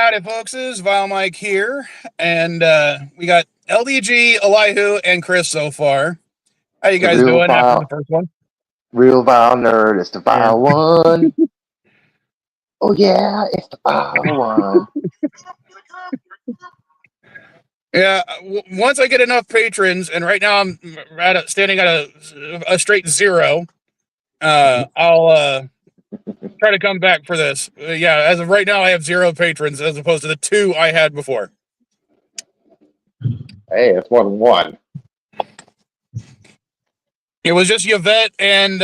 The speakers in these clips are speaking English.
Howdy, folks. This is VileMike here, and we got LDG, Elihu, and Chris so far. How you The guys real doing after Vile, the first one? real Vile nerd. It's the Vile one. Oh yeah, it's the Vile one. Yeah, once I get enough patrons, and right now I'm standing at a straight 0, I'll try to come back for this. Yeah, as of right now, I have 0 patrons as opposed to the 2 I had before. Hey, it's more than one. It was just Yvette and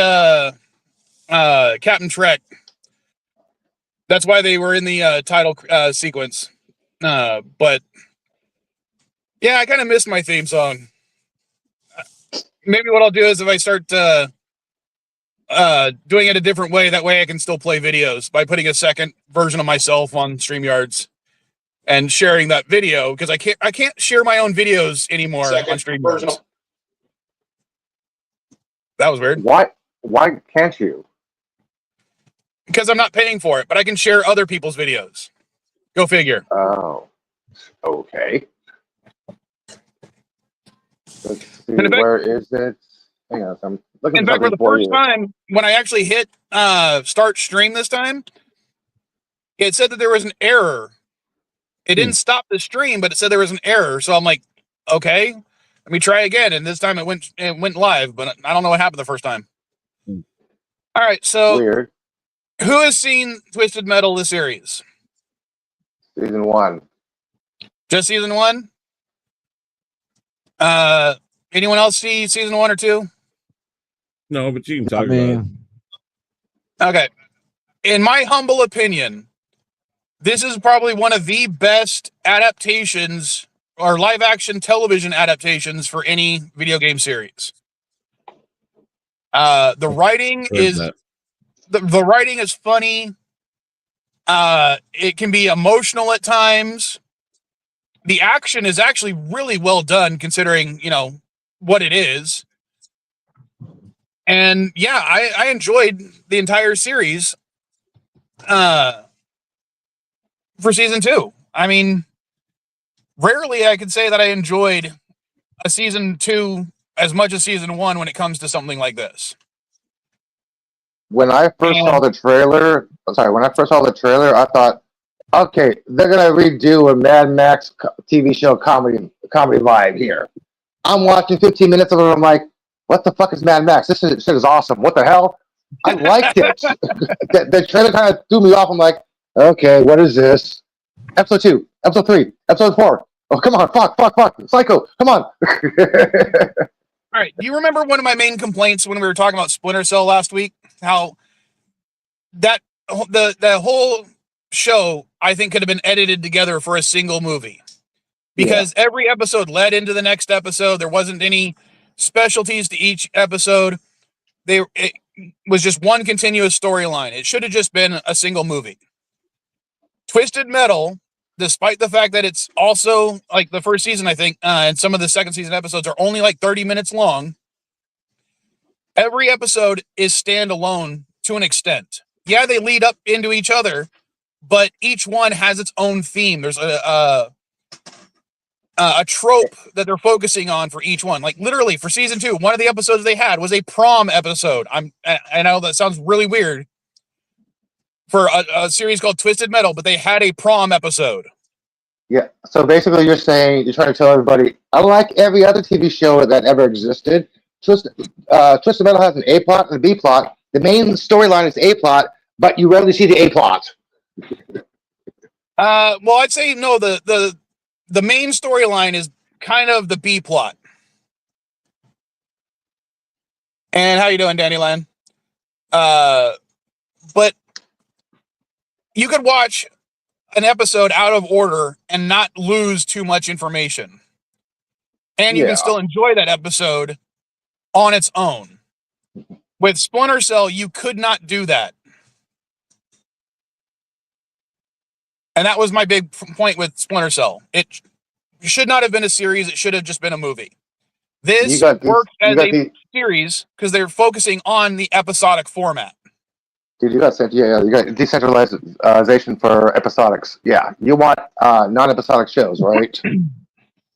Captain Trek. That's why they were in the title sequence. But yeah, I kind of missed my theme song. Maybe what I'll do is if I start doing it a different way, that way I can still play videos by putting a second version of myself on StreamYards and sharing that video, because I can't share my own videos anymore on StreamYards. That was weird. Why can't you? Because I'm not paying for it, but I can share other people's videos. Go figure. Oh, okay. Let's see, In fact, where is it? Hang on, I'm looking in for fact, for something the for first you. time, when I actually hit start stream this time, it said that there was an error. It didn't stop the stream, but it said there was an error. So I'm like, okay, let me try again. And this time it went live, but I don't know what happened the first time. All right, so Weird. who has seen Twisted Metal, the series? Season 1. Just season 1? Anyone else see season 1 or 2? No, but you can talk about it. Okay. In my humble opinion, this is probably one of the best adaptations or live action television adaptations for any video game series. The writing is the writing is funny. It can be emotional at times. The action is actually really well done considering, what it is. And yeah, I enjoyed the entire series for season 2. I mean, rarely I could say that I enjoyed a season 2 as much as season 1 when it comes to something like this. When I first saw the trailer, I thought, okay, they're gonna redo a Mad Max TV show comedy live here. I'm watching 15 minutes of it. I'm like, what the fuck is Mad Max? This shit is awesome. What the hell? I liked it. the trailer kind of threw me off. I'm like, okay, what is this? Episode 2, episode 3, episode 4. Oh, come on, fuck, Psycho, come on. All right, do you remember one of my main complaints when we were talking about Splinter Cell last week? How that the whole show, I think, could have been edited together for a single movie, because every episode led into the next episode. There wasn't any specialties to each episode. It was just one continuous storyline. It should have just been a single movie. Twisted Metal, despite the fact that it's also like the first season, I think, and some of the second season episodes are only like 30 minutes long. Every episode is standalone to an extent. Yeah, they lead up into each other, but each one has its own theme. There's a trope that they're focusing on for each one. Like literally for season 2, one of the episodes they had was a prom episode. I know that sounds really weird for a series called Twisted Metal, but they had a prom episode. Yeah, so basically you're saying, you're trying to tell everybody, unlike every other TV show that ever existed, Twisted Metal has an A plot and a B plot. The main storyline is A plot, but you rarely see the A plot. Well, I'd say no, the main storyline is kind of the B plot. And how you doing, Dannyland? But you could watch an episode out of order and not lose too much information. And you can still enjoy that episode on its own. With Splinter Cell, you could not do that. And that was my big point with Splinter Cell. It should not have been a series. It should have just been a movie. This works as a series because they're focusing on the episodic format. Dude, you got you got decentralization for episodics. Yeah, you want non-episodic shows, right?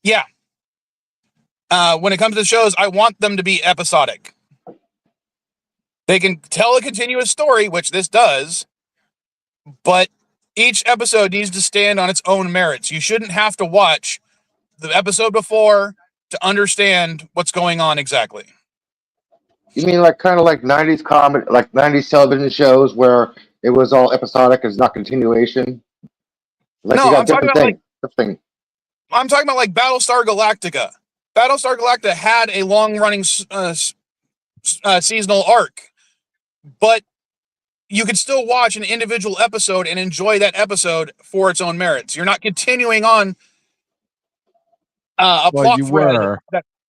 Yeah. When it comes to shows, I want them to be episodic. They can tell a continuous story, which this does, but each episode needs to stand on its own merits. You shouldn't have to watch the episode before to understand what's going on exactly. You mean like kind of like '90s comedy, like '90s television shows where it was all episodic, it's not continuation. Like No, you got I'm talking different about things. I'm talking about like Battlestar Galactica. Battlestar Galactica had a long-running seasonal arc, but you could still watch an individual episode and enjoy that episode for its own merits. You're not continuing on a plot you thread. were.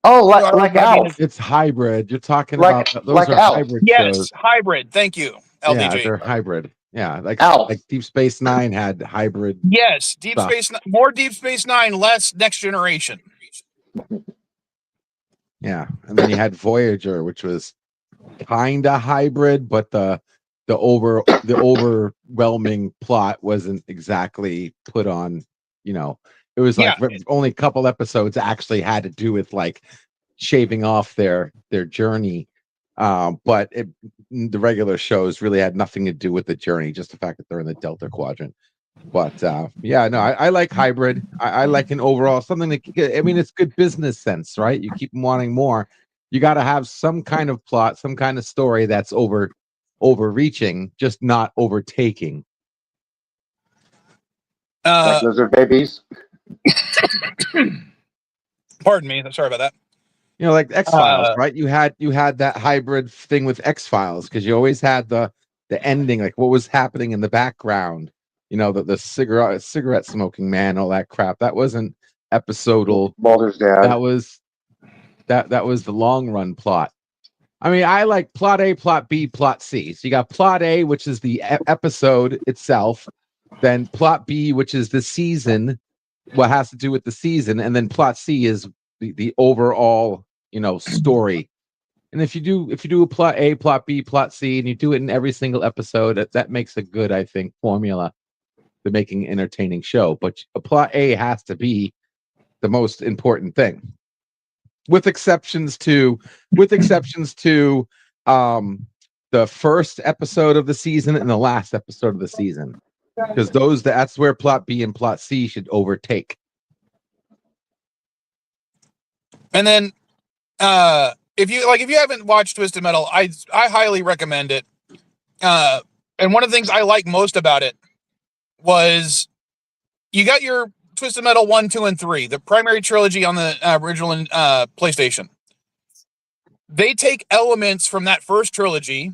Oh, like Alf. It's hybrid. You're talking Like- about those like are Alf. hybrid Yes, shows. hybrid. Thank you, LDG. Yeah, they're hybrid. Yeah, Alf. like Deep Space Nine had hybrid. Yes, stuff. more Deep Space Nine, less Next Generation. Yeah, and then you had Voyager, which was kinda hybrid, but the overwhelming plot wasn't exactly put on. It was like only a couple episodes actually had to do with like shaving off their journey, but the regular shows really had nothing to do with the journey, just the fact that they're in the Delta Quadrant. But I like hybrid. I like an overall something that, I mean, it's good business sense, right? You keep wanting more. You got to have some kind of plot, some kind of story that's overreaching, just not overtaking. Like lizard babies. Pardon me. Sorry about that. Like X-Files, right? You had that hybrid thing with X-Files because you always had the ending, like what was happening in the background. The cigarette smoking man, all that crap. That wasn't episodal. Mulder's dad. That was the long run plot. I mean, I like plot A, plot B, plot C. So you got plot A, which is the episode itself, then plot B, which is the season, what has to do with the season, and then plot C is the overall, story. And if you do a plot A, plot B, plot C, and you do it in every single episode, that makes a good, I think, formula to making an entertaining show. But a plot A has to be the most important thing, with exceptions to the first episode of the season and the last episode of the season, because that's where plot B and plot C should overtake. And then if you haven't watched Twisted Metal, I highly recommend it. And one of the things I like most about it was you got your Twisted Metal 1, 2, and 3, the primary trilogy on the original PlayStation. They take elements from that first trilogy,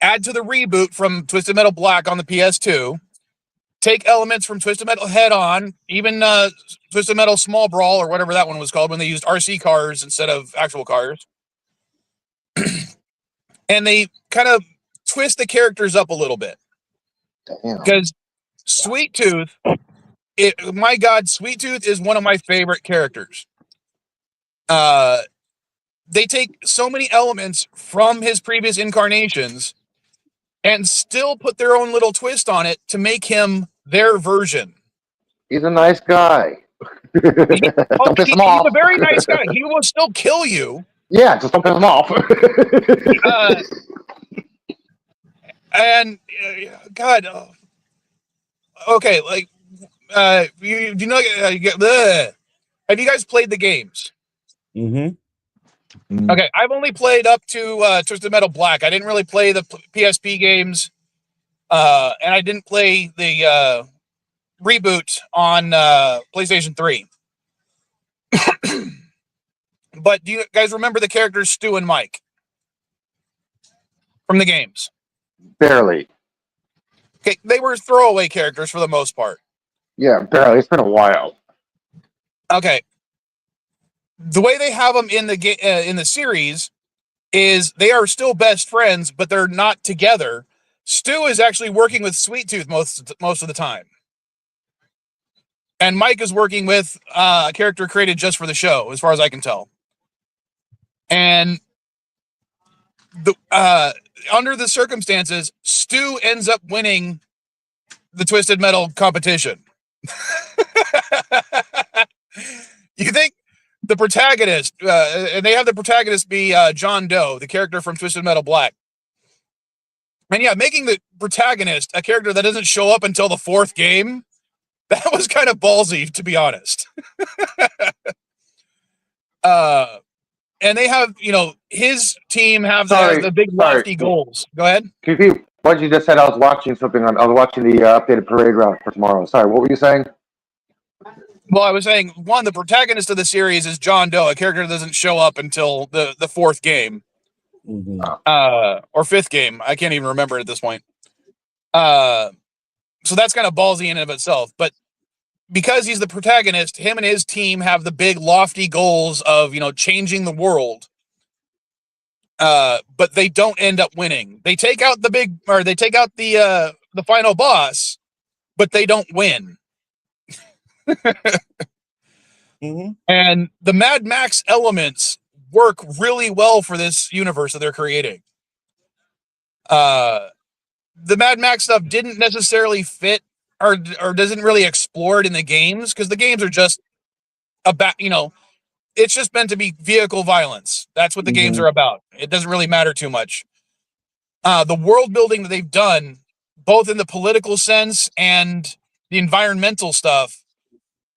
add to the reboot from Twisted Metal Black on the PS2, take elements from Twisted Metal Head On, even Twisted Metal Small Brawl, or whatever that one was called, when they used RC cars instead of actual cars. And they kind of twist the characters up a little bit. Because Sweet Tooth, my God, Sweet Tooth is one of my favorite characters. They take so many elements from his previous incarnations and still put their own little twist on it to make him their version. He's a nice guy. He's a very nice guy. He will still kill you. Yeah, just don't piss him off. And God, okay, like have you guys played the games? Mm-hmm. Okay, I've only played up to Twisted Metal Black. I didn't really play the PSP games, and I didn't play the reboot on PlayStation 3. But do you guys remember the characters Stu and Mike from the games? Barely. Okay, they were throwaway characters for the most part. Yeah, barely. It's been a while. Okay. The way they have them in the series is they are still best friends, but they're not together. Stu is actually working with Sweet Tooth most of the time. And Mike is working with a character created just for the show, as far as I can tell. And under the circumstances, Stu ends up winning the Twisted Metal competition. You think the protagonist, and they have the protagonist be John Doe, the character from Twisted Metal Black. And yeah, making the protagonist a character that doesn't show up until the 4th game, that was kind of ballsy, to be honest. And they have, his team has the big lofty goals. Go ahead. What you just said, I was watching something I was watching the updated parade route for tomorrow. Sorry, what were you saying? Well, I was saying, one, the protagonist of the series is John Doe, a character that doesn't show up until the 4th game. Mm-hmm. Or 5th game. I can't even remember at this point. So that's kind of ballsy in and of itself. But because he's the protagonist, him and his team have the big lofty goals of, changing the world. But they don't end up winning. They take out the final boss, but they don't win. Mm-hmm. And the Mad Max elements work really well for this universe that they're creating. The Mad Max stuff didn't necessarily fit or doesn't really explore it in the games, because the games are just about, it's just meant to be vehicle violence. That's what the games are about. It doesn't really matter too much. The world building that they've done, both in the political sense and the environmental stuff,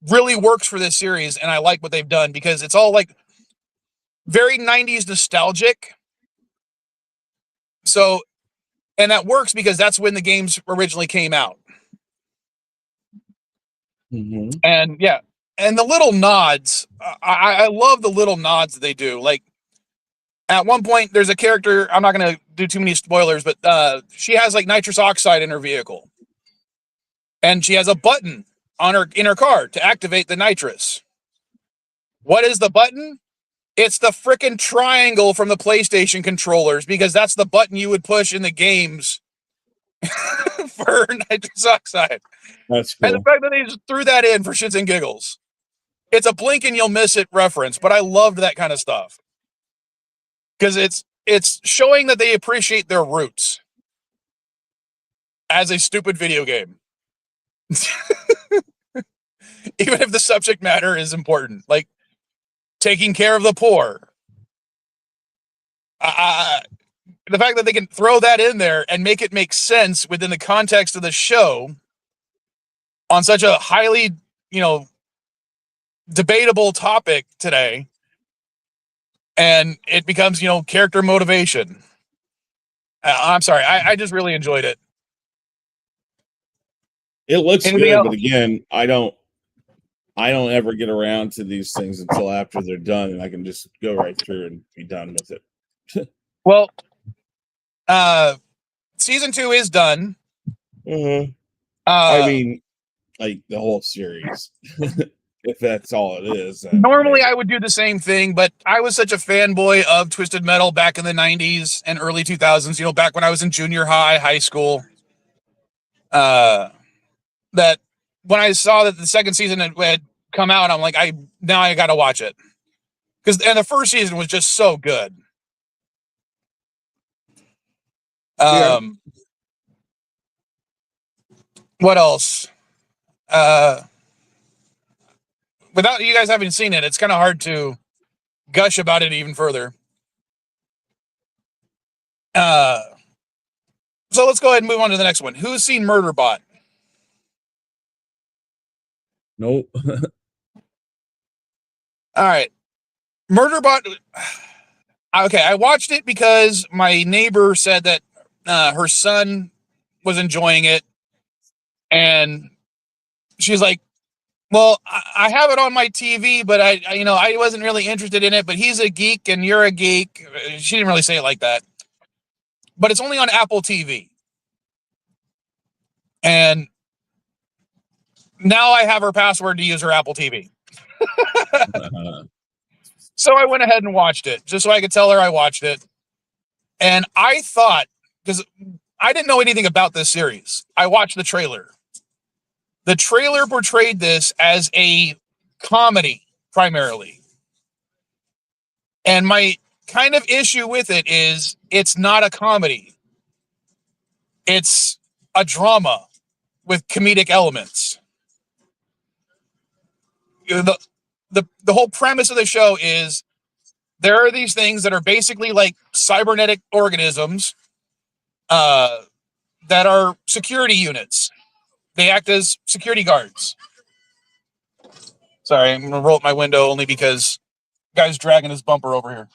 really works for this series, and I like what they've done, because it's all like very 90s nostalgic. So, and that works because that's when the games originally came out. Mm-hmm. And yeah, and the little nods, I love the little nods that they do. Like, at one point, there's a character, I'm not going to do too many spoilers, but she has like nitrous oxide in her vehicle. And she has a button in her car to activate the nitrous. What is the button? It's the frickin' triangle from the PlayStation controllers, because that's the button you would push in the games for nitrous oxide. That's cool. And the fact that they just threw that in for shits and giggles. It's a blink and you'll miss it reference, but I loved that kind of stuff. Because it's showing that they appreciate their roots as a stupid video game. Even if the subject matter is important, like taking care of the poor. The fact that they can throw that in there and make it make sense within the context of the show on such a highly, debatable topic today, and it becomes, character motivation. I'm sorry. I just really enjoyed it. It looks Anything good, else? but again, I don't ever get around to these things until after they're done, and I can just go right through and be done with it. Well, season 2 is done. Mm-hmm. I mean, like the whole series. If that's all it is. Normally I would do the same thing, but I was such a fanboy of Twisted Metal back in the 90s and early 2000s, back when I was in junior high school, that when I saw that the second season had come out, I'm like, I got to watch it. And the first season was just so good. Yeah. What else? Without you guys having seen it, it's kind of hard to gush about it even further. So let's go ahead and move on to the next one. Who's seen Murd3rB0t? Nope. All right. Murd3rB0t. Okay, I watched it because my neighbor said that her son was enjoying it. And she's like, well, I have it on my TV, but I wasn't really interested in it, but he's a geek and you're a geek. She didn't really say it like that, but it's only on Apple TV. And now I have her password to use her Apple TV. So I went ahead and watched it just so I could tell her I watched it. And I thought, because I didn't know anything about this series, I watched the trailer. The trailer portrayed this as a comedy primarily. And my kind of issue with it is it's not a comedy. It's a drama with comedic elements. The whole premise of the show is there are these things that are basically like cybernetic organisms that are security units. They act as security guards. Sorry, I'm going to roll up my window only because the guy's dragging his bumper over here.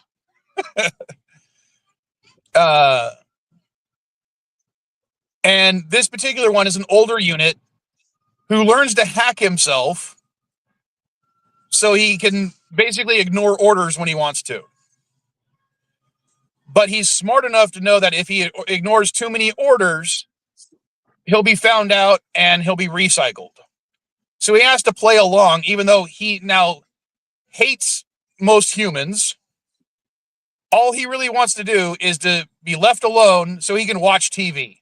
And this particular one is an older unit who learns to hack himself so he can basically ignore orders when he wants to. But he's smart enough to know that if he ignores too many orders, he'll be found out and he'll be recycled. So he has to play along, even though he now hates most humans. All he really wants to do is to be left alone so he can watch TV.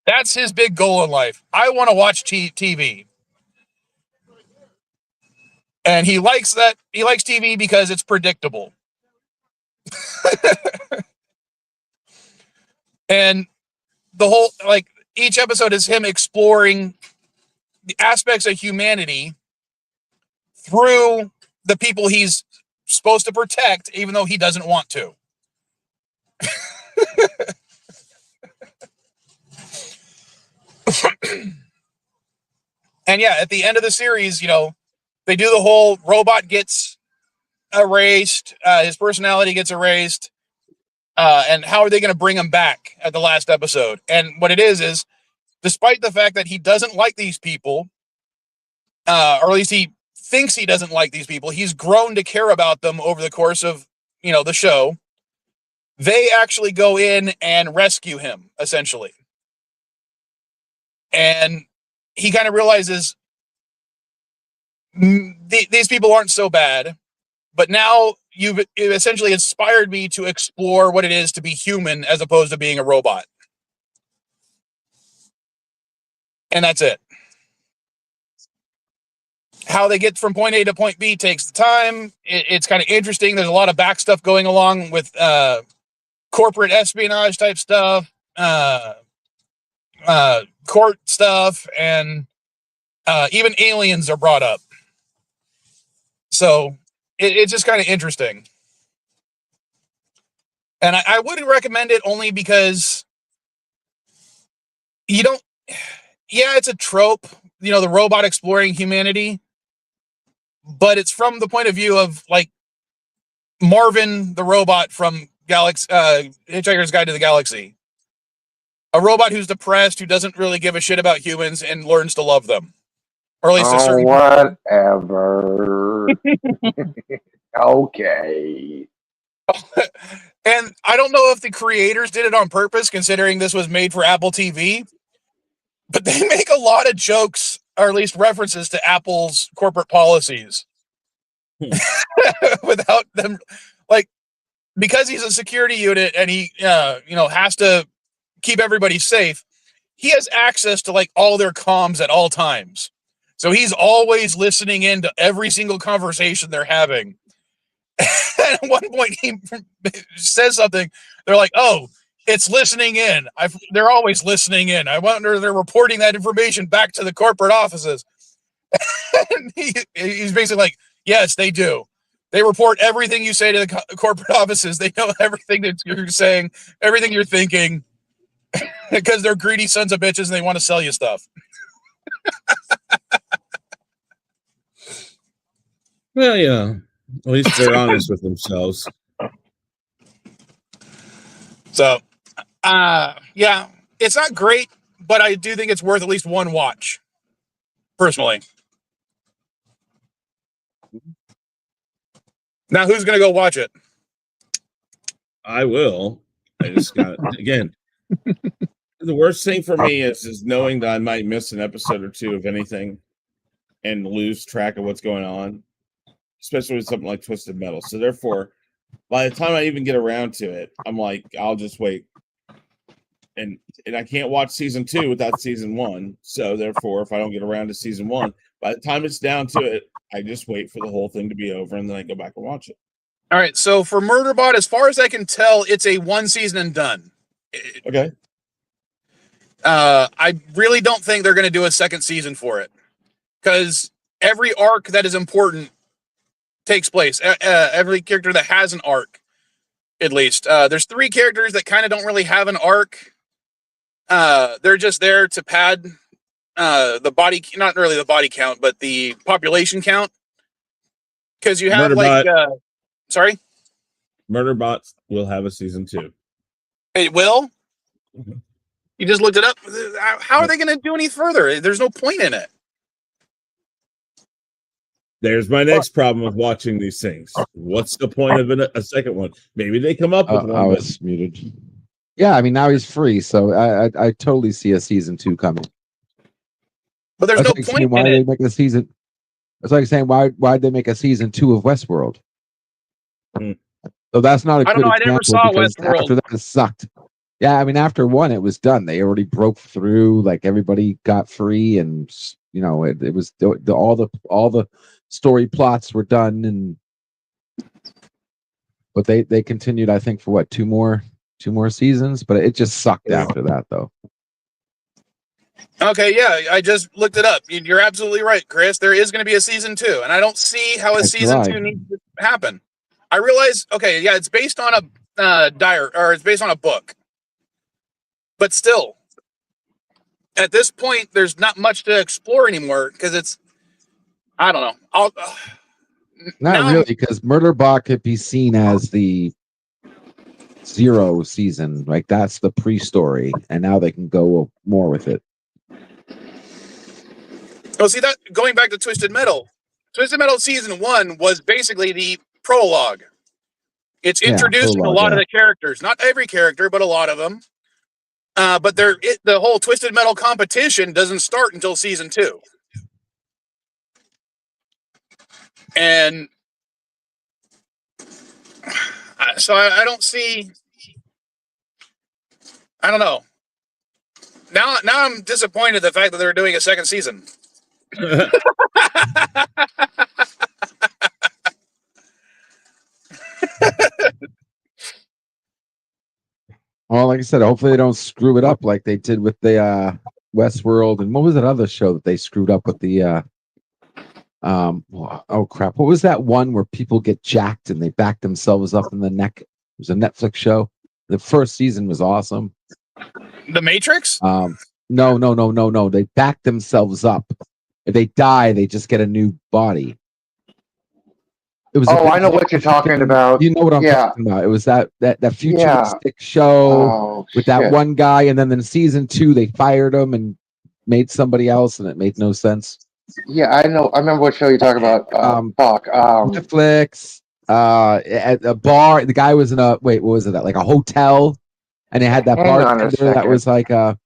That's his big goal in life. I want to watch TV. And he likes that. He likes TV because it's predictable. And the whole, like, each episode is him exploring the aspects of humanity through the people he's supposed to protect, even though he doesn't want to. And yeah, at the end of the series, you know, they do the whole robot gets erased, his personality gets erased, and how are they going to bring him back at the last episode? And what it is despite the fact that he doesn't like these people, or at least he thinks he doesn't like these people, he's grown to care about them over the course of, you know, the show. They actually go in and rescue him, essentially. And he kind of realizes these people aren't so bad, but now you've essentially inspired me to explore what it is to be human as opposed to being a robot. And that's it. How they get from point A to point B takes the time. It's kind of interesting. There's a lot of back stuff going along with corporate espionage type stuff, court stuff, and even aliens are brought up. So it's just kind of interesting. And I wouldn't recommend it only because you don't, yeah, it's a trope, you know, the robot exploring humanity, but it's from the point of view of like Marvin, the robot from Hitchhiker's Guide to the Galaxy. A robot who's depressed, who doesn't really give a shit about humans and learns to love them. Or at least a certain whatever. Okay. And I don't know if the creators did it on purpose, considering this was made for Apple TV, but they make a lot of jokes, or at least references to Apple's corporate policies. Without them, like, because he's a security unit and he, you know, has to keep everybody safe, he has access to like all their comms at all times. So he's always listening in to every single conversation they're having. And at one point he says something, they're like, oh, it's listening in. They're always listening in. I wonder if they're reporting that information back to the corporate offices. And he's basically like, yes, they do. They report everything you say to the corporate offices. They know everything that you're saying, everything you're thinking, because they're greedy sons of bitches and they want to sell you stuff. Well, yeah. At least they're honest with themselves. So, yeah, it's not great, but I do think it's worth at least one watch, personally. Now, who's going to go watch it? I will. I just got it. Again, the worst thing for me is knowing that I might miss an episode or two of anything and lose track of what's going on, especially with something like Twisted Metal. So therefore, by the time I even get around to it, I'm like, I'll just wait. And I can't watch season 2 without season 1. So therefore, if I don't get around to season 1, by the time it's down to it, I just wait for the whole thing to be over and then I go back and watch it. All right, so for Murd3rB0t, as far as I can tell, it's a 1 season and done. Okay. I really don't think they're going to do a second season for it, because every arc that is important takes place. Every character that has an arc, at least. There's 3 characters that kind of don't really have an arc. They're just there to pad the body, not really the body count, but the population count. Because you have Murd3rB0t. Sorry? Murd3rB0t will have a season 2. It will? Mhm. You just looked it up? How are they going to do any further? There's no point in it. There's my next problem with watching these things. What's the point of a second one? Maybe they come up with one. I was muted. Yeah, I mean, now he's free, so I totally see a season 2 coming. But there's That's no like point why in they it. make a season. It's like saying why'd they make a season 2 of Westworld? So that's not a I don't good know. I never example saw because Westworld. after that it sucked. Yeah, I mean, after 1, it was done. They already broke through. Like everybody got free, and you know, it was all the story plots were done, and but they continued. I think for what 2 more seasons, but it just sucked after that, though. Okay, yeah, I just looked it up. You're absolutely right, Chris. There is going to be a season 2, and I don't see how a That's season right. 2 needs to happen. I realize, okay, yeah, it's based on a it's based on a book, but still, at this point, there's not much to explore anymore because I don't know. Not really, because Murd3rB0t could be seen as the 0 season. Like that's the pre-story, and now they can go more with it. Oh, see that going back to Twisted Metal. Twisted Metal season 1 was basically the prologue. It's introducing a lot of the characters, not every character, but a lot of them. But the whole Twisted Metal competition doesn't start until season 2, and so I don't see. I don't know. Now I'm disappointed the fact that they're doing a second season. Well, like I said, hopefully they don't screw it up like they did with the Westworld, and what was that other show that they screwed up with the oh crap, what was that one where people get jacked and they back themselves up in the neck? It was a Netflix show. The first season was awesome. The Matrix? No. They back themselves up. If they die, they just get a new body. It was. Oh, I know what you're talking about. You know what I'm talking about. It was that futuristic show with that one guy, and then in season 2 they fired him and made somebody else, and it made no sense. Yeah, I know. I remember what show you're talking about. Netflix. At a bar, the guy was in a what was it? Like a hotel, and they had that bartender that was like that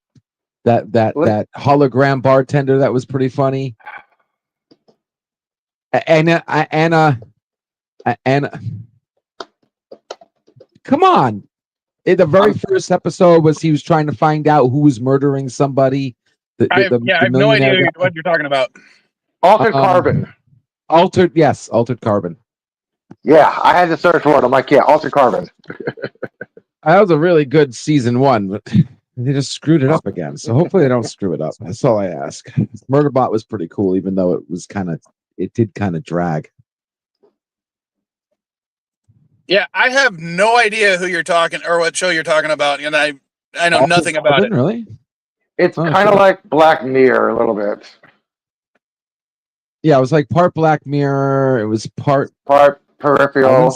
hologram bartender that was pretty funny. Anna. Come on. The very first episode was he was trying to find out who was murdering somebody. I have no idea what you're talking about. Altered Carbon. Altered Carbon. Yeah, I had to search for it. I'm like, yeah, Altered Carbon. That was a really good season 1, but they just screwed it up again. So hopefully they don't screw it up. That's all I ask. Murd3rB0t was pretty cool, even though it did kind of drag. Yeah, I have no idea who you're talking or what show you're talking about, and I know nothing about it. Really? It's kind of like Black Mirror a little bit. Yeah, it was like part Black Mirror. It was part Peripheral.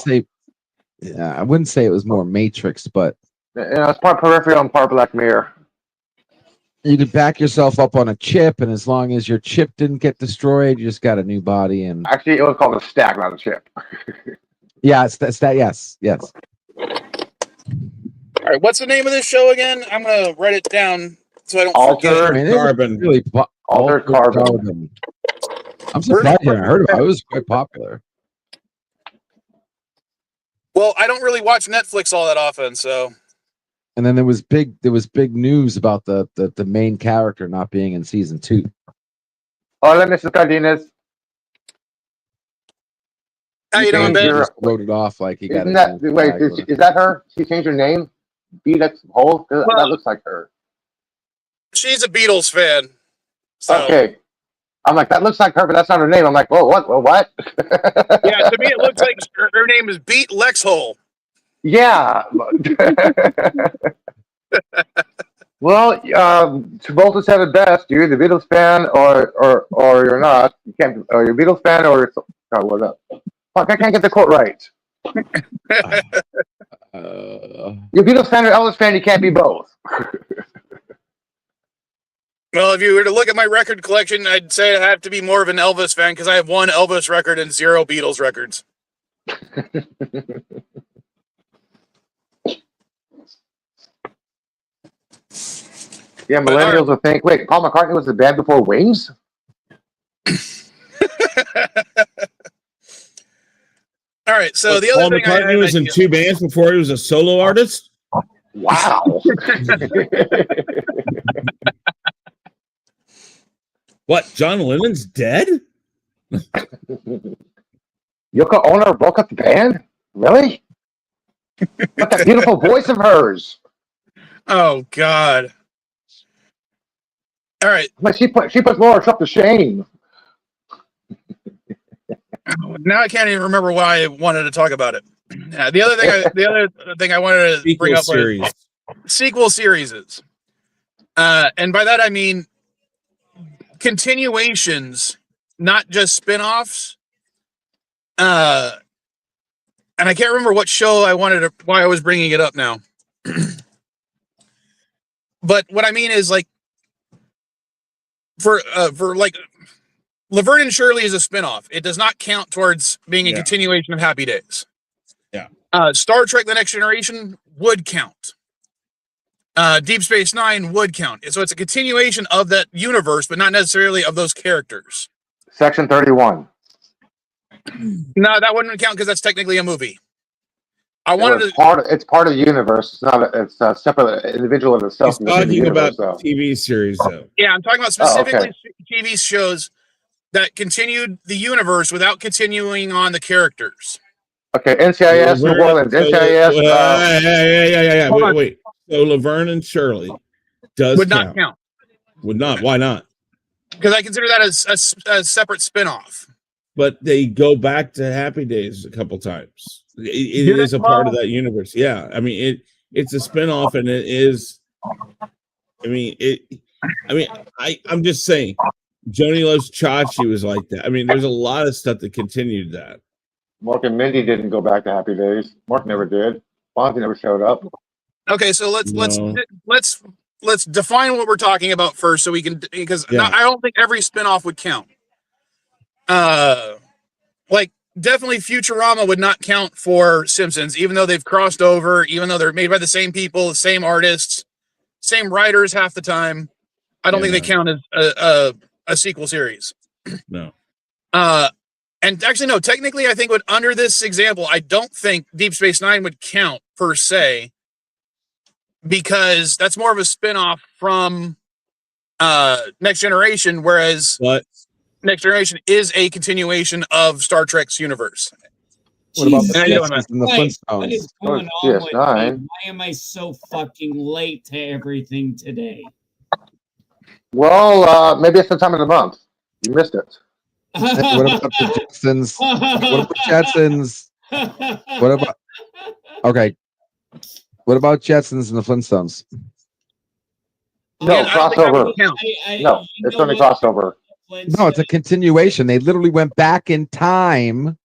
I wouldn't say it was more Matrix, but it's part Peripheral and part Black Mirror. You could back yourself up on a chip, and as long as your chip didn't get destroyed, you just got a new body. And actually, it was called a stack, not a chip. Yeah, it's that. Yes. All right, what's the name of this show again? I'm gonna write it down so I don't Altered Carbon. Really Altered Carbon. I'm surprised I heard about it. It was quite popular. Well, I don't really watch Netflix all that often, so. And then there was big news about the main character not being in season 2. Hola, Mrs. Cardenas. How you doing, changed Ben? your- Just wrote it off like he got Isn't it. that wait? Is that her? She changed her name. That's whole. Well- That looks like her. She's a Beatles fan. So, Okay. I'm like, that looks like her, but that's not her name. I'm like, whoa, what? Whoa, what? yeah, to me, it looks like her name is Beat Lexhole. Yeah. Well, Travolta said it best. You're either Beatles fan or you're not. You can't. Or you're a Beatles fan or God, what's up? Fuck, I can't get the quote right. You're a Beatles fan or Elvis fan. You can't be both. Well, if you were to look at my record collection, I'd say I have to be more of an Elvis fan because I have 1 Elvis record and 0 Beatles records. Yeah, millennials will think. Wait, Paul McCartney was the band before Wings. All right, so the Paul other thing McCartney was in 2 bands before he was a solo artist. Wow. What? John Lennon's dead? Yoko Ono broke up the band? Really? What that beautiful voice of hers. Oh God! All right, Like she put Laura up to shame. now I can't even remember why I wanted to talk about it. Yeah, the other thing I wanted to bring up was sequel series. And by that I mean continuations, not just spin-offs. And I can't remember what show why I was bringing it up now. But what I mean is like for like Laverne and Shirley is a spin-off. It does not count towards being a continuation of Happy Days. Yeah. Star Trek The Next Generation would count. Deep Space Nine would count. So it's a continuation of that universe, but not necessarily of those characters. Section 31. No, that wouldn't count because that's technically a movie. It's part of the universe. It's not. It's a separate individual of itself. He's talking about TV series, though. Yeah, I'm talking about specifically TV shows that continued the universe without continuing on the characters. Okay, NCIS New Orleans. NCIS. Yeah. Wait. So Laverne and Shirley would not count. Would not. Why not? Because I consider that as a separate spin-off. But they go back to Happy Days a couple times. It is a part of that universe. Yeah, I mean it's a spin-off, and it is. I'm just saying, Joni Loves Chachi was like that. I mean, there's a lot of stuff that continued that. Mark and Mindy didn't go back to Happy Days. Mark never did. Fonzie never showed up. Okay, so let's define what we're talking about first, so we can, because I don't think every spin-off would count. Like definitely Futurama would not count for Simpsons, even though they've crossed over, even though they're made by the same people, the same artists, same writers half the time. I don't think they count as a sequel series. No. And actually, no, technically, I think under this example, I don't think Deep Space Nine would count per se, because that's more of a spin-off from Next Generation, whereas Next Generation is a continuation of Star Trek's universe. What about the Jetsons and the Flintstones? What is going on with me? Why am I so fucking late to everything today? Well, maybe it's the time of the month. You missed it. What about the Jetsons? What about Jetsons? What about? Okay. What about Jetsons and the Flintstones? No, crossover. No, it's only crossover. No, it's a continuation. They literally went back in time.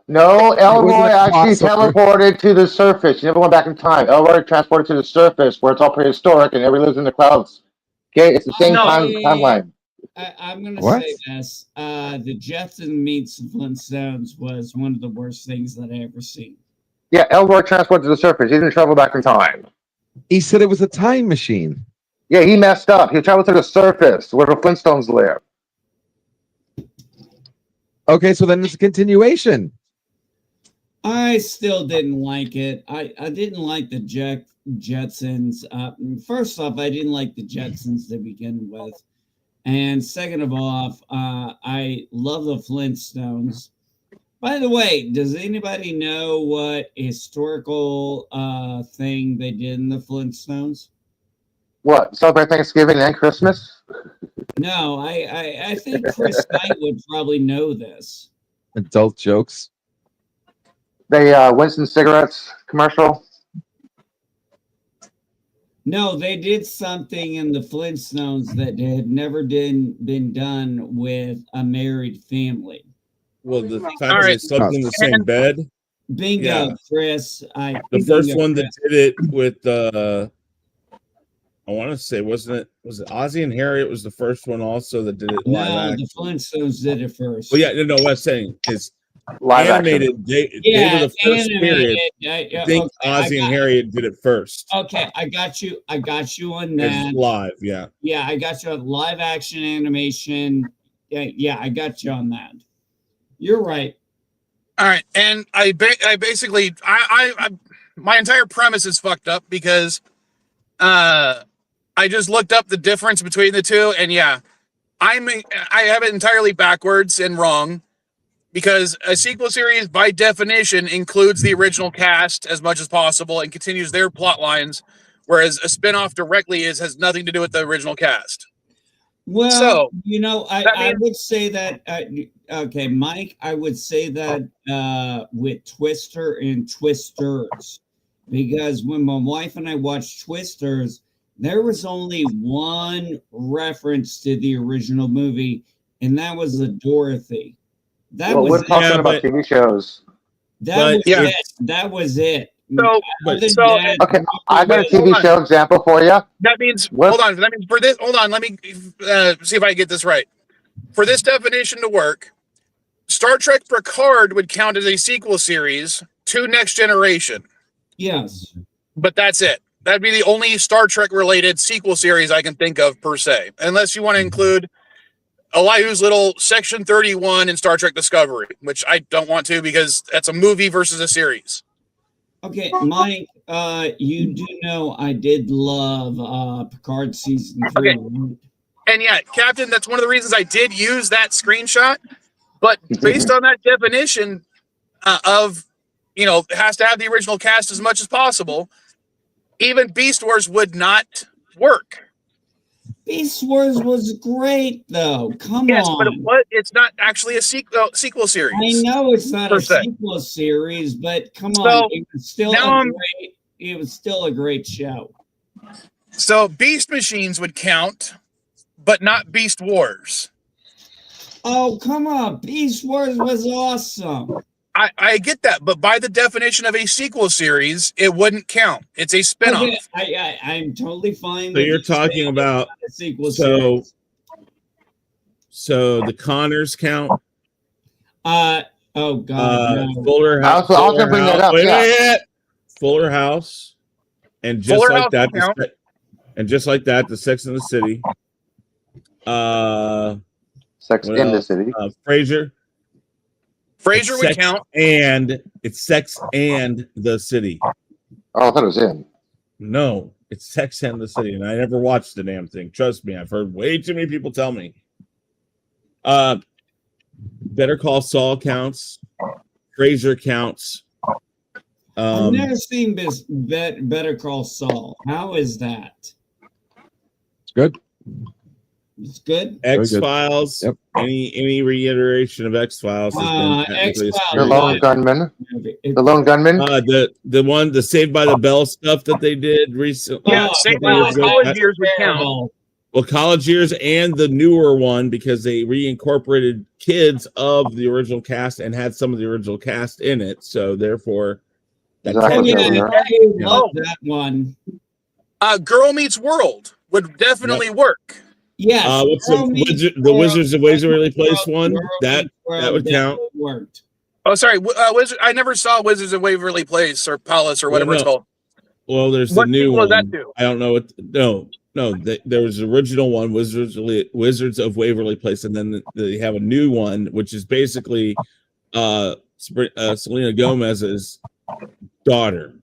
No, Elroy actually teleported to the surface. You never went back in time. Elroy transported to the surface where it's all prehistoric and everybody lives in the clouds. Okay, it's the same timeline. I'm going to say this. The Jetsons meets Flintstones was one of the worst things that I ever seen. Yeah, Elroy transported to the surface. He didn't travel back in time. He said it was a time machine. Yeah, he messed up. He traveled to the surface where the Flintstones live. Okay, so then it's a continuation. I still didn't like it. I didn't like the Jetsons. First off, I didn't like the Jetsons to begin with. And second of all, I love the Flintstones. By the way, does anybody know what historical thing they did in the Flintstones? What? Celebrate Thanksgiving and Christmas? No, I think Chris Knight would probably know this. Adult jokes. They Winston cigarettes commercial. No, they did something in the Flintstones that had never been done with a married family. Well, the fact All that right. they slept in the same bed. Bingo, Yeah. Chris. The first one that did it with I want to say was it Ozzy and Harriet was the first one also that did it live No, action. the Flintstones did it first. Well, yeah, no, what I'm saying is Live animated. action. They were the first period. animated. I think Ozzy and Harriet did it first. Okay, I got you on It's that. live, yeah. Yeah, I got you on live action animation. Yeah, I got you on that. You're right. All right, and I basically my entire premise is fucked up because I just looked up the difference between the two, and yeah, I have it entirely backwards and wrong because a sequel series by definition includes the original cast as much as possible and continues their plot lines, whereas a spinoff directly has nothing to do with the original cast. Well, So, I would say that. Okay, Mike, I would say that with Twister and Twisters, because when my wife and I watched Twisters, there was only one reference to the original movie, and that was the Dorothy. That Well, was we're talking Yeah, about but- TV shows. it. That was it. So, Other than so that, Okay, I got a Hold TV on. show example for you. that means What? hold on. That means for this. Hold on. Let me see if I get this right. For this definition to work, Star Trek Picard would count as a sequel series to Next Generation, yes. but that's it. That'd be the only Star Trek related sequel series I can think of per se, unless you want to include Elihu's little Section 31 in Star Trek Discovery, which I don't want to because that's a movie versus a series. Okay, Mike, you do know I did love Picard season 3. Okay. And yeah, Captain, that's one of the reasons I did use that screenshot. But based on that definition of, it has to have the original cast as much as possible, even Beast Wars would not work. Beast Wars was great, though. Come Yes, on. but it's not actually a sequel series. I know it's not per a se. sequel series, but come So, on. It was still now a great show. So Beast Machines would count, but not Beast Wars. Oh, come on. Beast Wars was awesome. I get that, but by the definition of a sequel series, it wouldn't count. It's a spinoff. Okay, I'm totally fine So you're talking about a sequel series. So the Connors count. Oh God, no. Fuller I House. was gonna bring that up. Yeah. Fuller House, and just Fuller like House that, will count. and just like that, the Sex and the City. Sex What in the else? City. Frasier. Frasier would Sex count. and it's Sex and the City. Oh, I thought it was in. No, it's Sex and the City, and I never watched the damn thing. Trust me, I've heard way too many people tell me. Better Call Saul counts. Frasier counts. I've never seen Better Call Saul. How is that? It's good. It's good. X Files. Yep. Any reiteration of X Files has been technically a X-Files. The series. Lone Gunman. It- The Lone Gunman. The Saved by the Bell stuff that they did recently. Yeah, Saved by the Bell college years would count. terrible. Well, college years and the newer one because they reincorporated kids of the original cast and had some of the original cast in it. So therefore, that Exactly. Oh, technically- yeah, Yeah. I love that one. Girl Meets World would definitely work. Yes. what's Girl Meets the Wizards of Waverly Place World, one? Girl That Meets World, that would count. Worked. Oh, sorry. I never saw Wizards of Waverly Place or Palace or whatever Well, it's no. called. Well, there's What the new sequel does one. that do? I don't know what. No. There was the original one, Wizards of Waverly Place, and then they have a new one, which is basically Selena Gomez's daughter.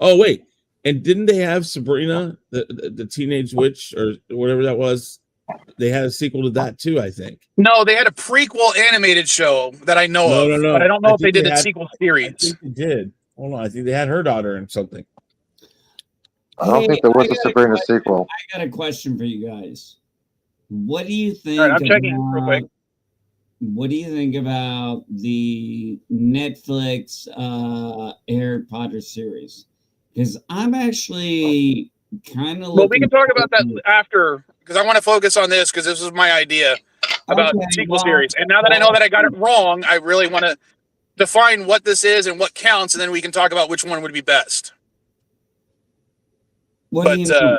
Oh wait, and didn't they have Sabrina, the teenage witch or whatever that was? They had a sequel to that too, I think. No, they had a prequel animated show that I know of, No. but I don't know if they think did a had- sequel I series. think they did. Hold on, I think they had her daughter in something. I don't think there was a Sabrina sequel. I got a question for you guys. What do you think? All right, I'm checking real quick. What do you think about the Netflix Harry Potter series? Because I'm actually kind of. Well, we can talk about that after, because I want to focus on this because this was my idea about sequel series. And now that I know that I got it wrong, I really want to define what this is and what counts, and then we can talk about which one would be best. What But do you mean?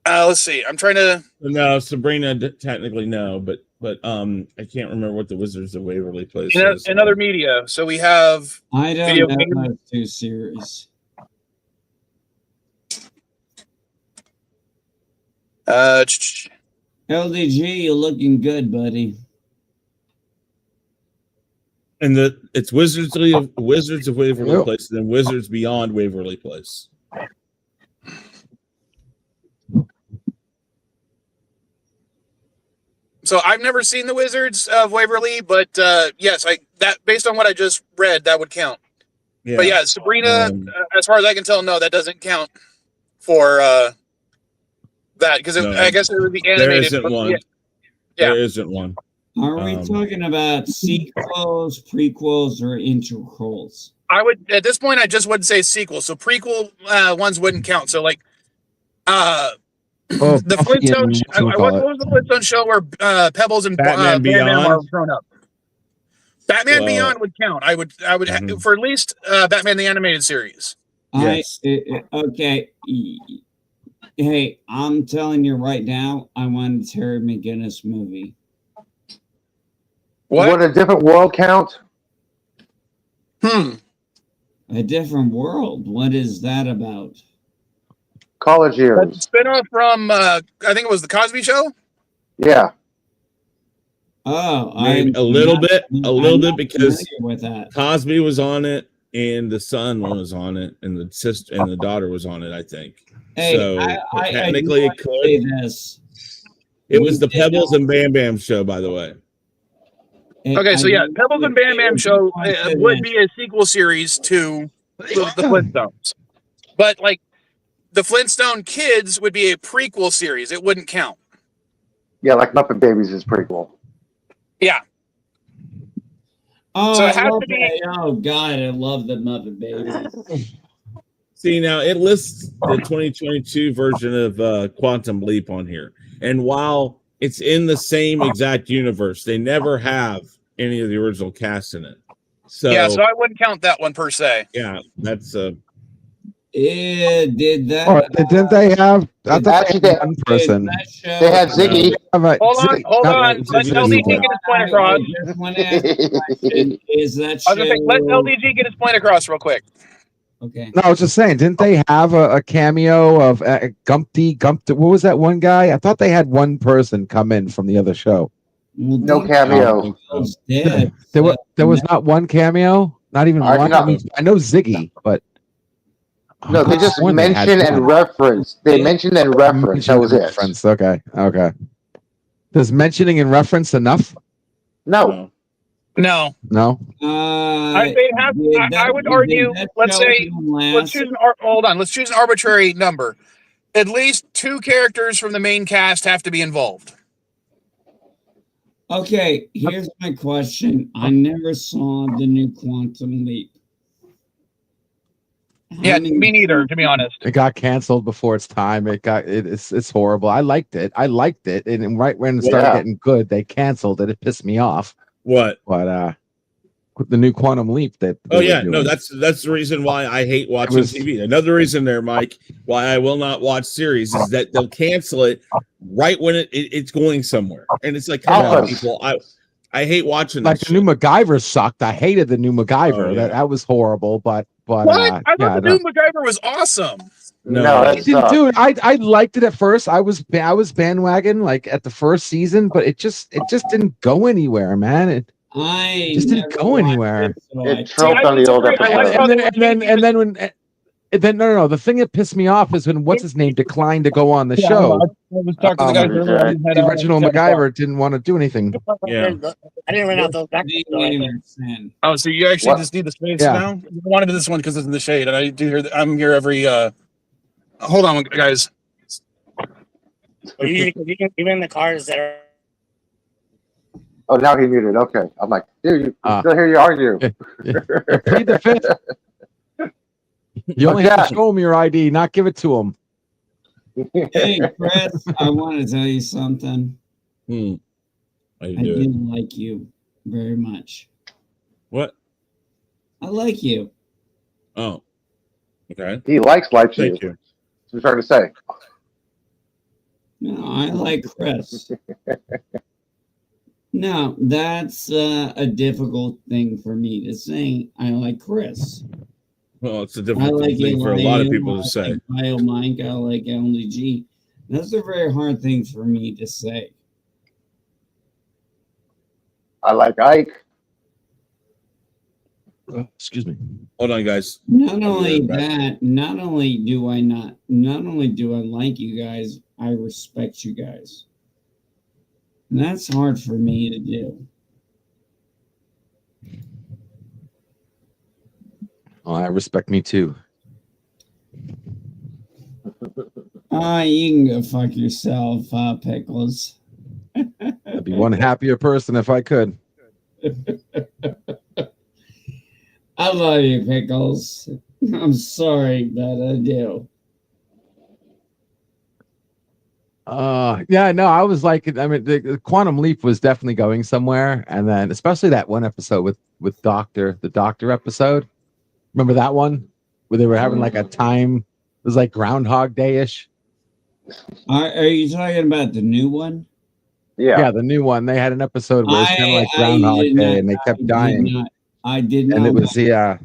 let's see. I'm trying to. No, Sabrina technically no, but I can't remember what the Wizards of Waverly Place is. In other media, so we have. I video don't know game. those two series. LDG, you're looking good, buddy. And it's Wizards of Waverly Place, and then Wizards Beyond Waverly Place. So I've never seen the Wizards of Waverly, but yes, that based on what I just read, that would count. Yeah. But yeah, Sabrina, as far as I can tell, no, that doesn't count for that because I guess it would be animated. There isn't one. Yeah. There isn't one. Are we talking about sequels, prequels, or interquels? I would at this point I just wouldn't say sequel. So prequel ones wouldn't count. So like the Flintstone what was the Flintstone show where Pebbles and Batman Beyond are grown up? Batman Beyond would count. I would for at least Batman the Animated Series. Yes. Okay. Hey, I'm telling you right now, I want a Terry McGinnis movie. Would a different world count? A different world. What is that about? College years. That's a spinoff from I think it was the Cosby Show. Yeah. Oh, a little bit because with that. Cosby was on it, and the son was on it, and the sister and the daughter was on it. I think. Hey, so technically, it could. It was the Pebbles and Bam Bam show, by the way. Okay, so yeah, Pebbles and Bam Bam show would be a sequel series to the Flintstones, but like the Flintstone Kids would be a prequel series. It wouldn't count. Yeah, like Muppet Babies is prequel. Yeah. Oh, so it has to be. Oh God, I love the Muppet Babies. See, now it lists the 2022 version of Quantum Leap on here, and while it's in the same exact universe, they never have any of the original cast in it. So yeah, so I wouldn't count that one per se. Yeah, that's did that? Oh, didn't they have? I thought they had one person. They had Ziggy. Hold on. Let LDG get his point across. Is that I was gonna say, let LDG get his point across real quick. Okay. No, I was just saying, didn't they have a cameo of Gumpty? What was that one guy? I thought they had one person come in from the other show. Well, no cameo. There was not one cameo, not even one. I mean, I know Ziggy, but no, they just mentioned and reference. They mentioned and reference. That was it. Reference. Okay. Does mentioning and reference enough? No. No. I would argue. Let's say. Let's choose an arbitrary number. At least 2 characters from the main cast have to be involved. Okay, here's my question. I never saw the new Quantum Leap. Yeah, me neither, to be honest. It got canceled before its time. It's horrible. I liked it, and right when it started getting good, they canceled it. It pissed me off. What? But the new Quantum Leap that's the reason why I hate watching TV. Another reason there, Mike, why I will not watch series is that they'll cancel it right when it's going somewhere, and it's like, come on, people, I hate watching like the new MacGyver sucked. I hated the new MacGyver. That was horrible. But what? I thought the new MacGyver was awesome. No, dude, I liked it at first. I was bandwagon like at the first season, but it just didn't go anywhere, man. It just didn't go anywhere. It troped on the old episode. no. The thing that pissed me off is when what's his name declined to go on the show. I was talking to the guys earlier. He had, The original 7 o'clock. MacGyver didn't want to do anything. Yeah. I didn't run out those back. Oh, so you actually What? just need the space Yeah. now? You wanted this one because it's in the shade, and I do hear that I'm here every. Hold on, guys. Even in the cars that are. Oh, now he muted. Okay. I'm like, dude, you Ah. still hear you argue. Plead the fifth. You only have to show him your ID, not give it to him. Hey, Chris, I want to tell you something. How you I doing? do like you very much. What? I like you. Oh, okay. He likes you. Thank you. That's what I'm trying to say. No, I like Chris. No, that's a difficult thing for me to say. I like Chris. Well, it's a I difficult like thing for a lot of people to I say. like VileMike. I like LDG. Those are very hard things for me to say. I like Ike. Excuse me. Hold on, guys. Not I'll be only right back. that, not only do I like you guys, I respect you guys. And that's hard for me to do. Oh, I respect me too. You can go fuck yourself, Pickles. I'd be one happier person if I could. I love you, Pickles. I'm sorry, but I do. Yeah, no, I was like, I mean, the Quantum Leap was definitely going somewhere, and then especially that one episode with the Doctor episode. Remember that one where they were having like a time? It was like Groundhog Day-ish. Are you talking about the new one? Yeah, the new one. They had an episode where it's kind of like Groundhog Day, and they kept dying. I did not. And it was the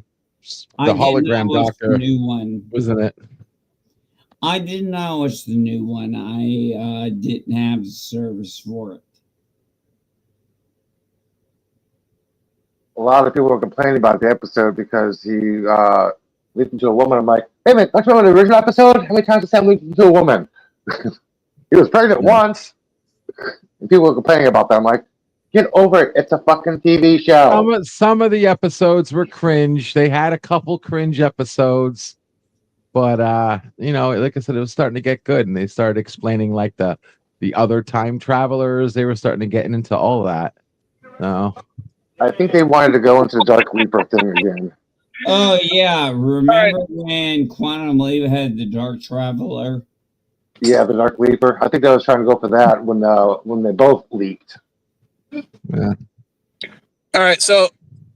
hologram Doctor, the new one. wasn't it? I did not watch the new one. I didn't have the service for it. A lot of people were complaining about the episode because he leaped into a woman. I'm like, hey man, don't you remember the original episode? How many times did Sam leap into a woman? He was pregnant once. And people were complaining about that. I'm like, get over it. It's a fucking TV show. Some of the episodes were cringe. They had a couple cringe episodes, but like I said, it was starting to get good, and they started explaining like the other time travelers. They were starting to get into all that. No, I think they wanted to go into the Dark Reaper thing again. Oh yeah, remember when Quantum Leap had the Dark Traveler? Yeah, the Dark Reaper. I think they was trying to go for that when they both leaked. yeah. All right, so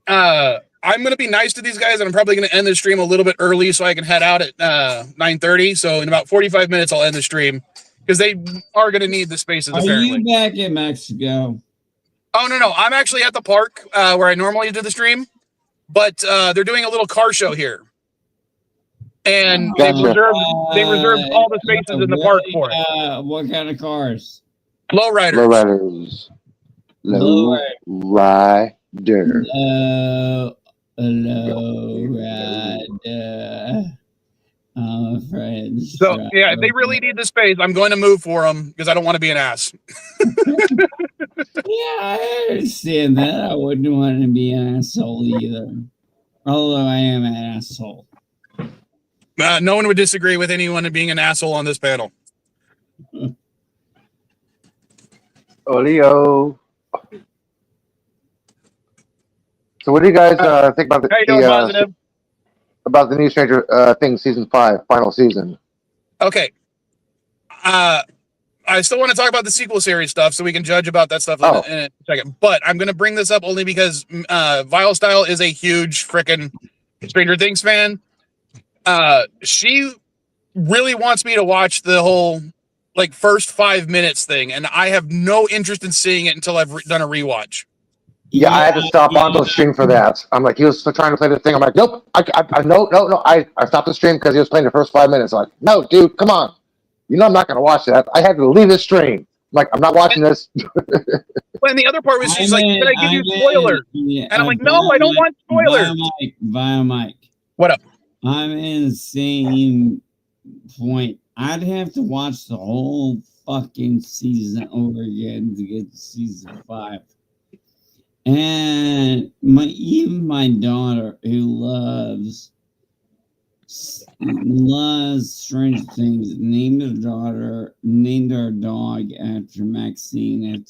I'm going to be nice to these guys, and I'm probably going to end the stream a little bit early so I can head out at 9:30. So in about 45 minutes, I'll end the stream because they are going to need the spaces. Are apparently. you back in Mexico? Oh no, I'm actually at the park where I normally do the stream, but they're doing a little car show here, and Gotcha. they reserved all the spaces in the park for it. What kind of cars? Lowriders. Lowriders. Lowrider. Lowrider. Oh, friends. So yeah, if they really need the space, I'm going to move for them because I don't want to be an ass. Yeah, I understand that. I wouldn't want to be an asshole either. Although I am an asshole. No one would disagree with anyone being an asshole on this panel. Olio. So what do you guys think about How you doing, Positive? about the new Stranger Things season 5 final season? Okay. I still want to talk about the sequel series stuff so we can judge about that stuff in a second. But I'm going to bring this up only because Vile Style is a huge freaking Stranger Things fan. She really wants me to watch the whole like first 5 minutes thing, and I have no interest in seeing it until I've done a rewatch. Yeah, I had to stop on the stream for that. I'm like, he was trying to play the thing. I'm like, nope. No. I stopped the stream because he was playing the first 5 minutes. I'm like, no, dude, come on. You know I'm not going to watch that. I had to leave the stream. I'm like, I'm not watching this. When the other part was she's like, can I give you spoilers? Yeah, and I'm like, no, I don't want spoilers. VileMike. What up? I'm in the same point. I'd have to watch the whole fucking season over again to get to season 5. And even my daughter, who loves Stranger Things, named our dog after Maxine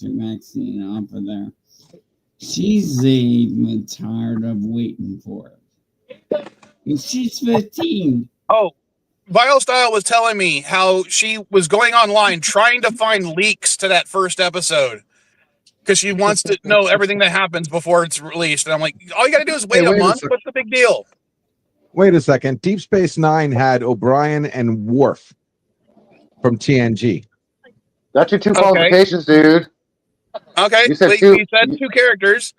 off of there. She's even tired of waiting for it. And she's 15. Oh, Vile Style was telling me how she was going online trying to find leaks to that first episode because she wants to know everything that happens before it's released. And I'm like, all you got to do is wait a month. What's the big deal? Wait a second. Deep Space Nine had O'Brien and Worf from TNG. That's your two qualifications, dude. Okay, you said two characters.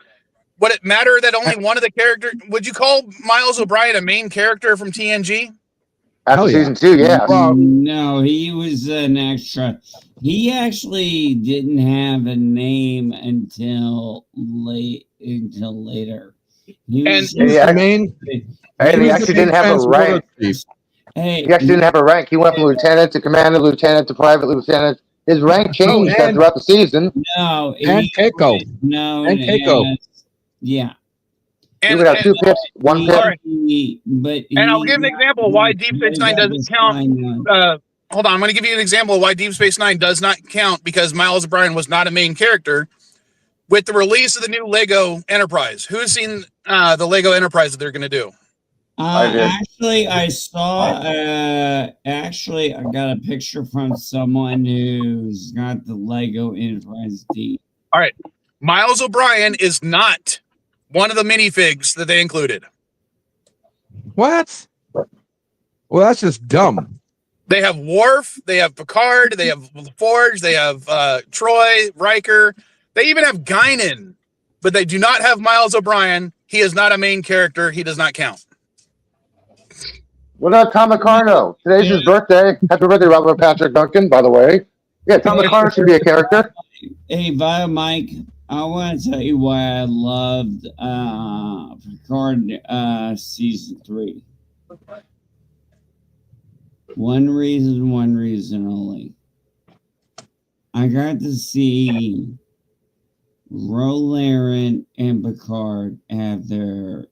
Would it matter that only one of the characters? Would you call Miles O'Brien a main character from TNG? After season 2, yeah. No, he was an extra. He actually didn't have a name until later. He was the main. And he actually didn't have a rank. Hey, he actually didn't have a rank. He went from lieutenant to commander, lieutenant to private lieutenant. His rank changed throughout the season. No, and Keiko. Yeah. He would have 2 pips, 1 pip. And I'll give an example of why Deep Space Nine doesn't count. Hold on, I'm going to give you an example of why Deep Space Nine does not count because Miles O'Brien was not a main character. With the release of the new Lego Enterprise, who's seen the Lego Enterprise that they're going to do? Actually, I saw. Actually, I got a picture from someone who's got the Lego Enterprise D. All right, Miles O'Brien is not one of the minifigs that they included. What? Well, that's just dumb. They have Worf, they have Picard, they have Forge, they have Troy, Riker. They even have Guinan, but they do not have Miles O'Brien. He is not a main character. He does not count. What about Tom Ricardo? Today's his birthday. Happy birthday, Robert Patrick Duncan, by the way. Yeah, Tom Ricardo should be a character. Hey, VileMike, I want to tell you why I loved Picard season 3. One reason only. I got to see Rolaren and Picard have their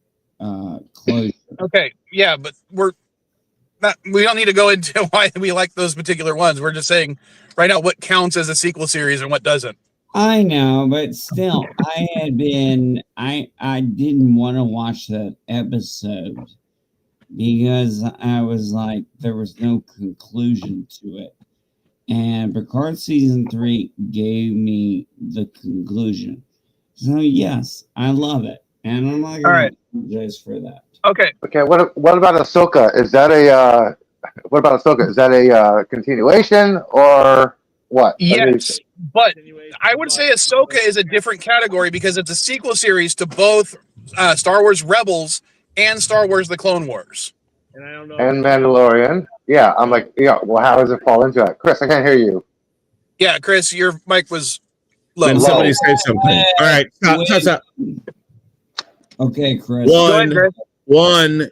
closure. Okay, yeah, but we don't need to go into why we like those particular ones. We're just saying right now what counts as a sequel series and what doesn't. I know, but still, I didn't want to watch that episode because I was like, there was no conclusion to it. And Picard season 3 gave me the conclusion. So yes, I love it. And I'm not going to apologize for that. Okay. Okay, what about Ahsoka? Is that a continuation or what? Yes, but I would say Ahsoka is a different category because it's a sequel series to both Star Wars Rebels and Star Wars The Clone Wars. And I don't know. And Mandalorian. Yeah, I'm like, yeah, well, how does it fall into that? Chris, I can't hear you. Yeah, Chris, your mic was low. When somebody say something. All right, stop. Okay, Chris. One,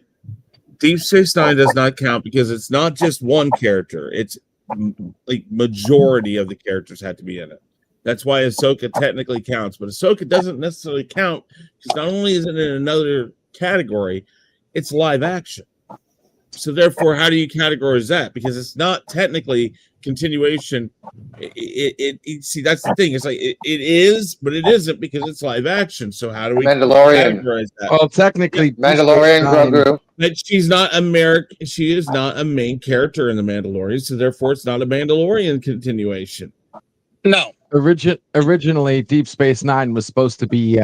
Deep Space Nine does not count because it's not just one character. It's like majority of the characters had to be in it. That's why Ahsoka technically counts, but Ahsoka doesn't necessarily count because not only is it in another category, it's live action. So therefore, how do you categorize that? Because it's not technically continuation. See, that's the thing. It's like it is, but it isn't because it's live action. So how do we categorize that? Well, technically, Mandalorian Grogu. But she's not American. She is not a main character in the Mandalorian, so therefore, it's not a Mandalorian continuation. No. Originally, Deep Space Nine was supposed to be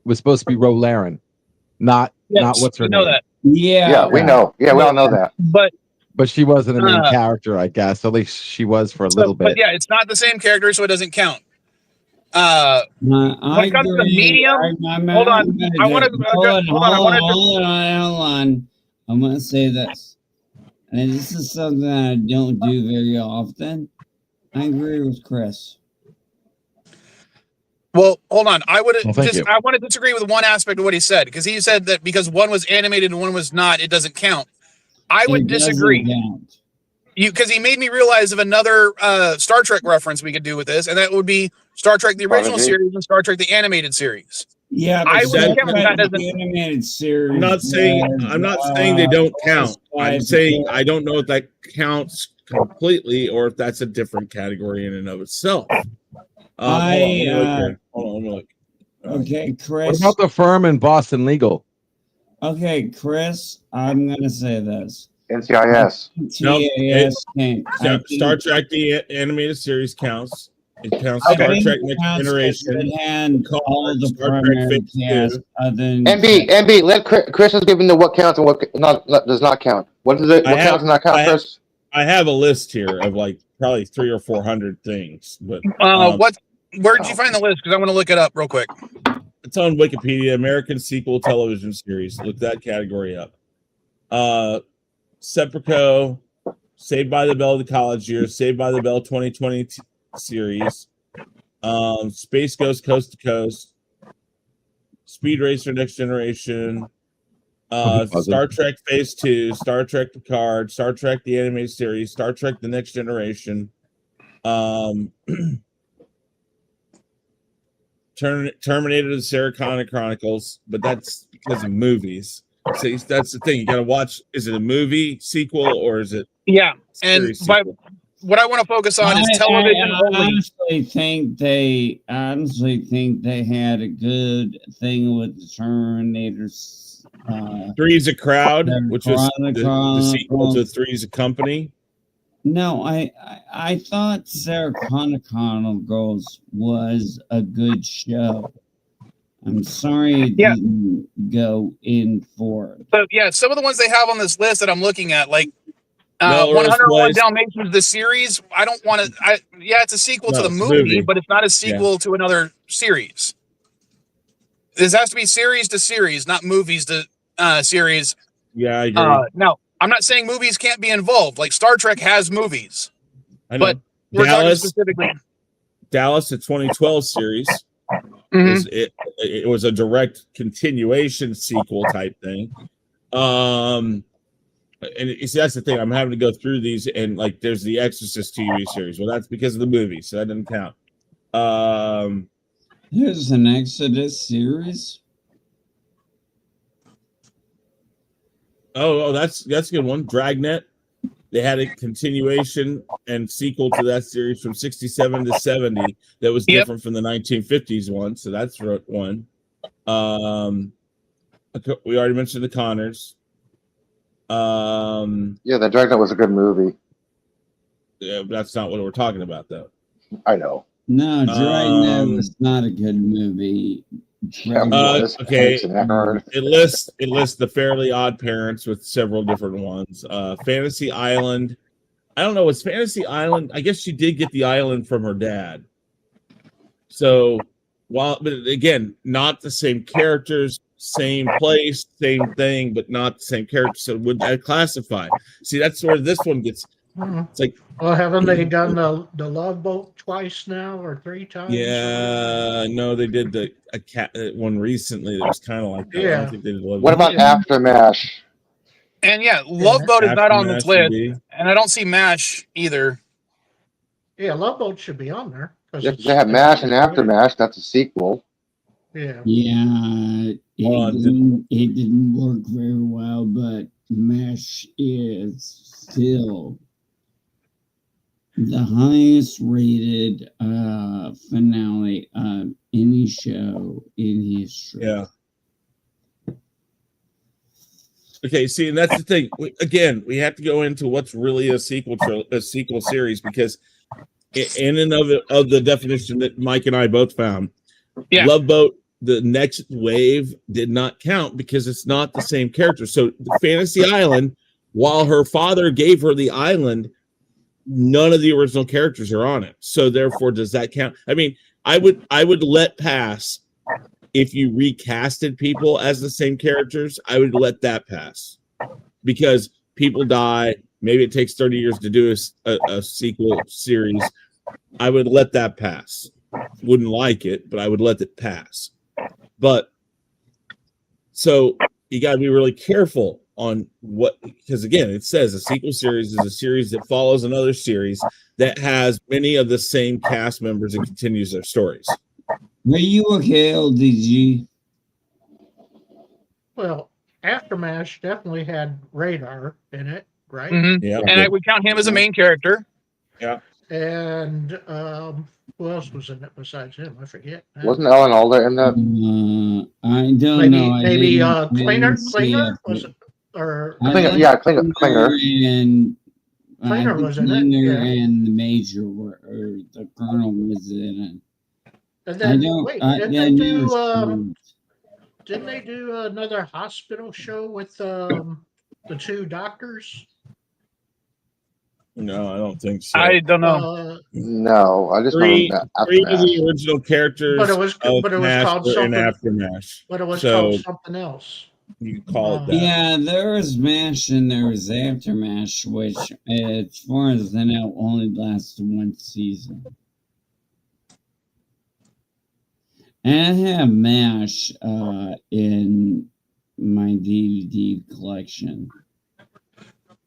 Rolaren, not what's her name. That. Yeah, we know. Yeah, we all know that. But she wasn't a main character, I guess. At least she was for a little bit. But yeah, it's not the same character, so it doesn't count. When it comes to medium, hold on. I'm going to say this. And this is something I don't do very often. I agree with Chris. Well, hold on. I would Well, thank you. I want to disagree with one aspect of what he said, because he said that because one was animated and one was not, it doesn't count. I would It doesn't disagree. count. Because he made me realize of another Star Trek reference we could do with this, and that would be Star Trek the original Prodigy. series and Star Trek the animated series. Yeah, I but would Star count Trek, that as the animated series. I'm not saying they don't count. I'm saying I don't know if that counts completely or if that's a different category in and of itself. Hold on, let me look. Okay, What Chris. about the firm in Boston Legal? Okay, Chris, I'm gonna say this. NCIS. TAS can't. Star Trek the animated series counts. It counts I Star think Trek it Next counts 'cause Generation. it had all the Star Trek primary Phase cast 2. other than MB, let Chris is giving the what counts and what does not count. What does it? What counts and not count, Chris? I have a list here of like probably 300 or 400 things, but Where did you find the list? Because I want to look it up real quick. it's on Wikipedia. American sequel television series. Look that category up. Sepulchre, Saved by the Bell, the college years, Saved by the Bell 2020 series, Space Ghost Coast to Coast, Speed Racer Next Generation, Star Trek Phase 2, Star Trek Picard, Star Trek the animated series, Star Trek the Next Generation, Terminator the Sarah Connor Chronicles, but that's because of movies. So that's the thing. You got to watch. Is it a movie sequel or is it? Yeah, and by what I want to focus on is television I only. honestly think they had a good thing with the Terminators. 3's a Crowd, which was the sequel to 3's a Company. No, I thought Sarah Connor Chronicles was a good show. I'm sorry it didn't go in for it. So yeah, some of the ones they have on this list that I'm looking at, like 101 Dalmatians, the series. I don't want to. Yeah, it's a sequel to the movie, but it's not a sequel to another series. This has to be series to series, not movies to series. Yeah, I agree. No, I'm not saying movies can't be involved. Like Star Trek has movies, but we're talking specifically. Dallas, the 2012 series. Mm-hmm. It was a direct continuation sequel type thing. And see, that's the thing. I'm having to go through these, and like, there's the Exorcist TV series. Well, that's because of the movie, so that doesn't count. There's an Exodus series. Oh, that's a good one. Dragnet. They had a continuation and sequel to that series from 67 to 70 that was different from the 1950s one. So that's one. We already mentioned the Connors. Yeah, the Dragnet was a good movie. Yeah, that's not what we're talking about, though. I know. No, Dragnet was not a good movie. Okay. It lists the Fairly Odd Parents with several different ones. Fantasy Island. I don't know. Was Fantasy Island? I guess she did get the island from her dad. So but again, not the same characters, same place, same thing, but not the same character. So would that classify? See, that's where this one gets. It's like, well, haven't they done the Love Boat twice now or 3 times? Yeah, no, they did the cat one recently that was kind of like that. Yeah. I don't think they did what about Aftermath? And Love Boat is not on this list, be. and I don't see MASH either. Yeah, Love Boat should be on there. They have MASH and Aftermath. That's a sequel. Yeah. Yeah, it didn't work very well, but MASH is still the highest rated finale of any show in history. Yeah. Okay, see, and that's the thing. Again, we have to go into what's really a sequel series, because in and of the definition that Mike and I both found, Love Boat, the next wave, did not count because it's not the same character. So Fantasy Island, while her father gave her the island, none of the original characters are on it. So therefore, does that count? I mean, I would let pass if you recasted people as the same characters. I would let that pass because people die. Maybe it takes 30 years to do a sequel series. I would let that pass. wouldn't like it, but I would let it pass. But so you got to be really careful on what, because again, it says a sequel series is a series that follows another series that has many of the same cast members and continues their stories. Are you okay, LDG? Well, Aftermath definitely had Radar in it, right? Mhm. Yeah. And I would count him as a main character. And who else was in it besides him? I forget. Wasn't Ellen Alda in that? I don't Maybe know. maybe I didn't see Klinger it, was it? Or I Klinger, like yeah, Klinger. And Klinger was in it, Klinger yeah. and the major were, or the colonel was in it. and then wait, didn't they do another hospital show with the two doctors? No, I don't think so. I don't know. No, I just Three remember of Aftermath. the original characters But it was Mash called were in something. Aftermath. But it was So called something else. you call it that. Yeah, there was MASH and there was Aftermath, which, as far as I know, only lasted one season. And I have MASH in my DVD collection.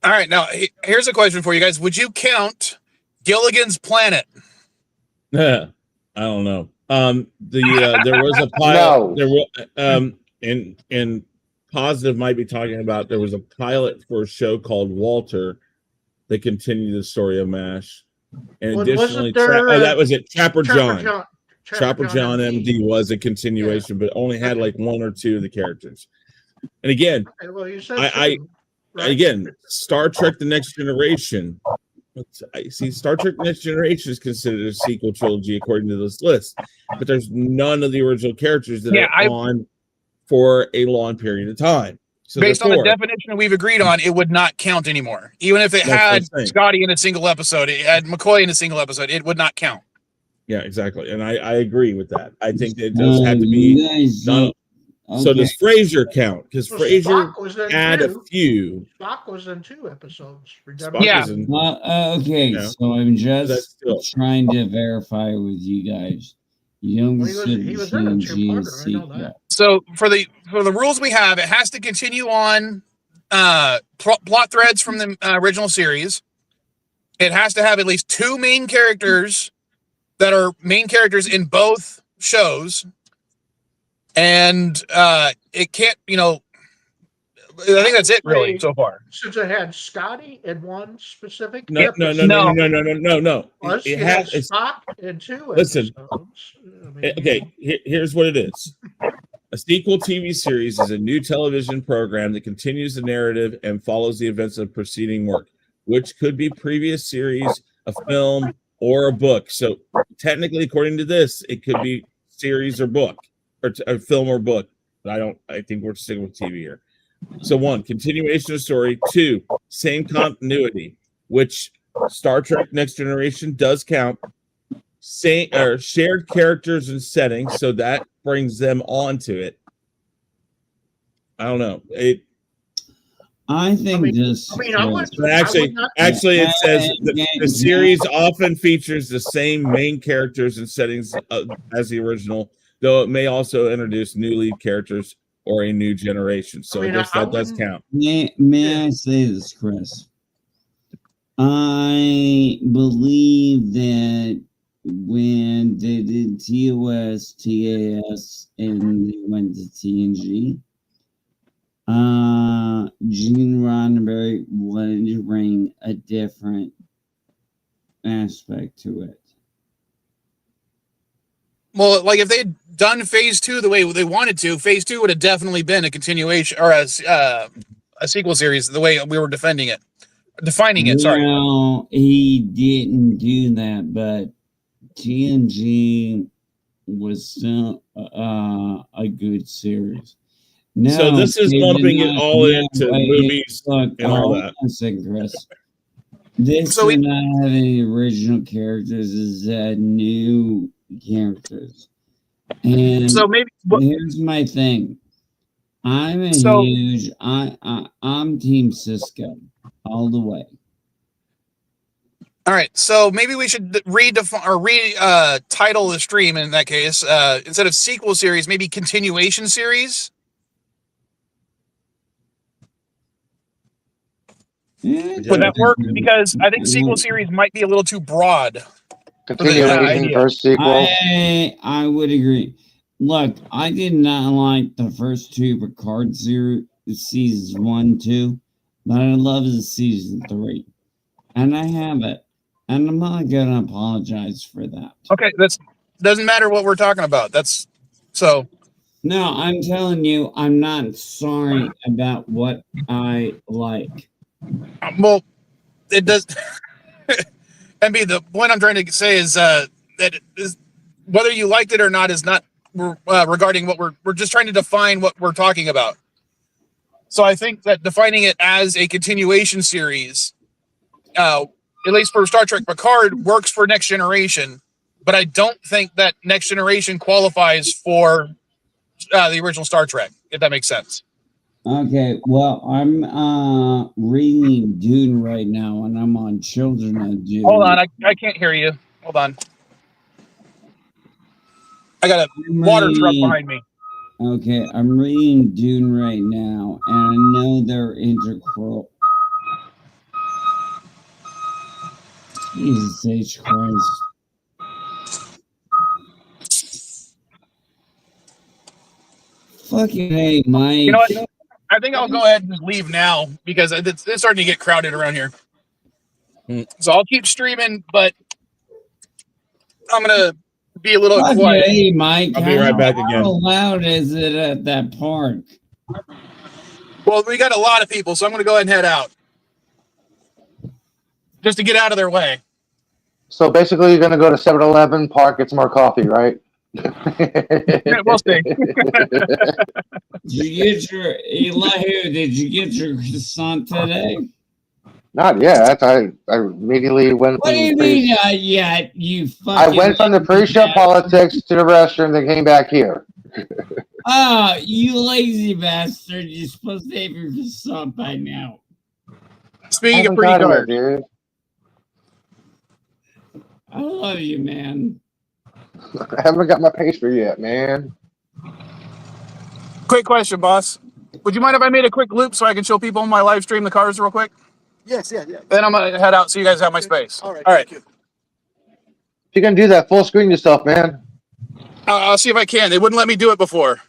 All right, now here's a question for you guys. Would you count Gilligan's Planet? I don't know. There was a No. pilot. There was and Positive might be talking about, there was a pilot for a show called Walter that continued the story of MASH. And Well, additionally, wasn't there, that was it. Trapper John. Trapper John MD was a continuation, but only had like one or two of the characters. And again, Okay, well, you said I two, right? again, Star Trek: The Next Generation. I see Star Trek: Next Generation is considered a sequel trilogy according to this list, but there's none of the original characters that are on for a long period of time. So based on the definition we've agreed on, it would not count anymore. Even if it had Scotty in a single episode, it had McCoy in a single episode, it would not count. Yeah, exactly, and I agree with that. I think it does have to be done. Okay. So does Frasier count? Because Frasier had a few. Spock was in 2 episodes. Yeah. Okay, so I'm just trying to verify with you guys. You don't he was in a 2-parter, I know that. So for the rules we have, it has to continue on plot threads from the original series. It has to have at least 2 main characters that are main characters in both shows. And it can't, I think that's it really so far. Since it had Scotty in one specific No. episode. Well, it had Spock in 2 listen, episodes. Okay, here's what it is. A sequel TV series is a new television program that continues the narrative and follows the events of preceding work, which could be previous series, a film, or a book. So technically, according to this, it could be series or book, or a film or book. But I think we're sticking with TV here. So 1, continuation of story. 2, same continuity, which Star Trek Next Generation does count. Shared characters and settings, so that brings them onto it. I don't know. Actually, it says the series often features the same main characters and settings as the original, though it may also introduce new lead characters or a new generation. So I guess that does count. May I say this, Chris? I believe that when they did TOS, TAS, and they went to TNG, Gene Roddenberry wanted to bring a different aspect to it. Well, like if they'd done phase 2 the way they wanted to, phase 2 would have definitely been a continuation or a sequel series the way we were defining it. Well, he didn't do that, but TNG was still a good series. No, so this is lumping it all into movies and all that. Chris. This did not have any original characters. Is new characters. And so maybe here's my thing. I'm huge. I'm Team Cisco all the way. All right, so maybe we should redefine or title the stream in that case. Instead of sequel series, maybe continuation series. Would that work? Because I think sequel series might be a little too broad. Continuation versus sequel. I would agree. Look, I did not like the first two Picard series, seasons 1, 2, but I love the season 3, and I have it, and I'm not gonna apologize for that. Okay, that's doesn't matter what we're talking about. That's so. No, I'm telling you, I'm not sorry about what I like. Well, it does. MB, the point I'm trying to say is that it is, whether you liked it or not is not regarding what we're just trying to define what we're talking about. So I think that defining it as a continuation series, at least for Star Trek Picard, works for Next Generation, but I don't think that Next Generation qualifies for the original Star Trek, if that makes sense. Okay, well, I'm reading Dune right now, and I'm on Children of Dune. Hold on, I can't hear you. Hold on. I got a water truck behind me. Okay, I'm reading Dune right now, and I know they're integral. Jesus H. Christ. Fucking hey, Mike. You know what? I think I'll go ahead and just leave now because it's starting to get crowded around here. So I'll keep streaming, but I'm gonna be a little quiet. Hey, Mike. I'll be right back again. How loud is it at that park? Well, we got a lot of people, so I'm gonna go ahead and head out just to get out of their way. So basically, you're gonna go to 7-Eleven, park, get some more coffee, right? Yeah, we'll see. Did you get your Elihu? Did you get your croissant today? Not yet. I immediately went. What do you mean not yet? You fucking. I went from the pre-show politics to the restroom, then came back here. Oh, you lazy bastard! You're supposed to have your croissant by now. Speaking of pretty cards, dude. I love you, man. I haven't got my pastry yet, man. quick question, boss. Would you mind if I made a quick loop so I can show people on my live stream the cars real quick? Yes, yeah. Then I'm gonna head out so you guys have my space. All right. Thank you. If you can do that, full screen yourself, man. I'll see if I can. They wouldn't let me do it before.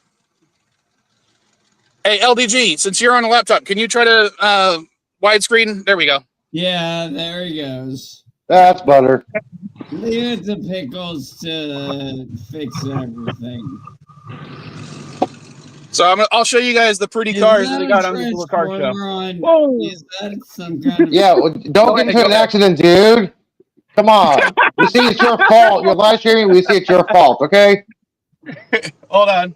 Hey, LDG, since you're on a laptop, can you try to widescreen? There we go. Yeah, there he goes. That's butter. Leave it to Pickles to fix everything. So I'll show you guys the pretty cars that they got on this little car show. Whoa. Is that some kind of... Yeah, well, don't get into an accident, dude. Come on. We see it's your fault. You're live streaming. We see it's your fault, okay? Hold on.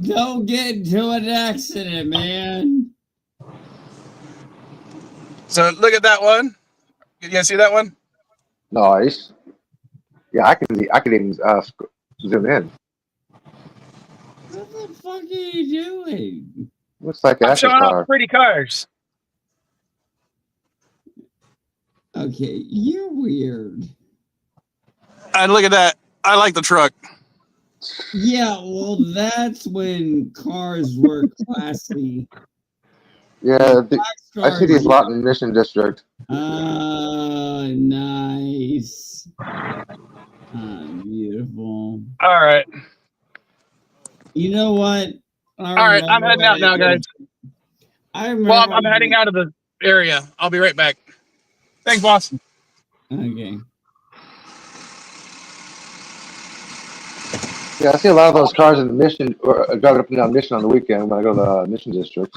Don't get into an accident, man. So look at that one. You guys see that one? Nice. Yeah, I can even zoom in. What the fuck are you doing? Looks like I'm that's a showing car. off pretty cars. Okay, you're weird. And look at that. I like the truck. Yeah, well, that's when cars were classy. Yeah, I see these a lot in Mission District. Nice. Beautiful. All right. You know what? All right, I'm heading out now, guys. Well, I'm heading out of the area. I'll be right back. Thanks, boss. Okay. Yeah, I see a lot of those cars in the Mission, or driving up and down Mission on the weekend when I go to the Mission District.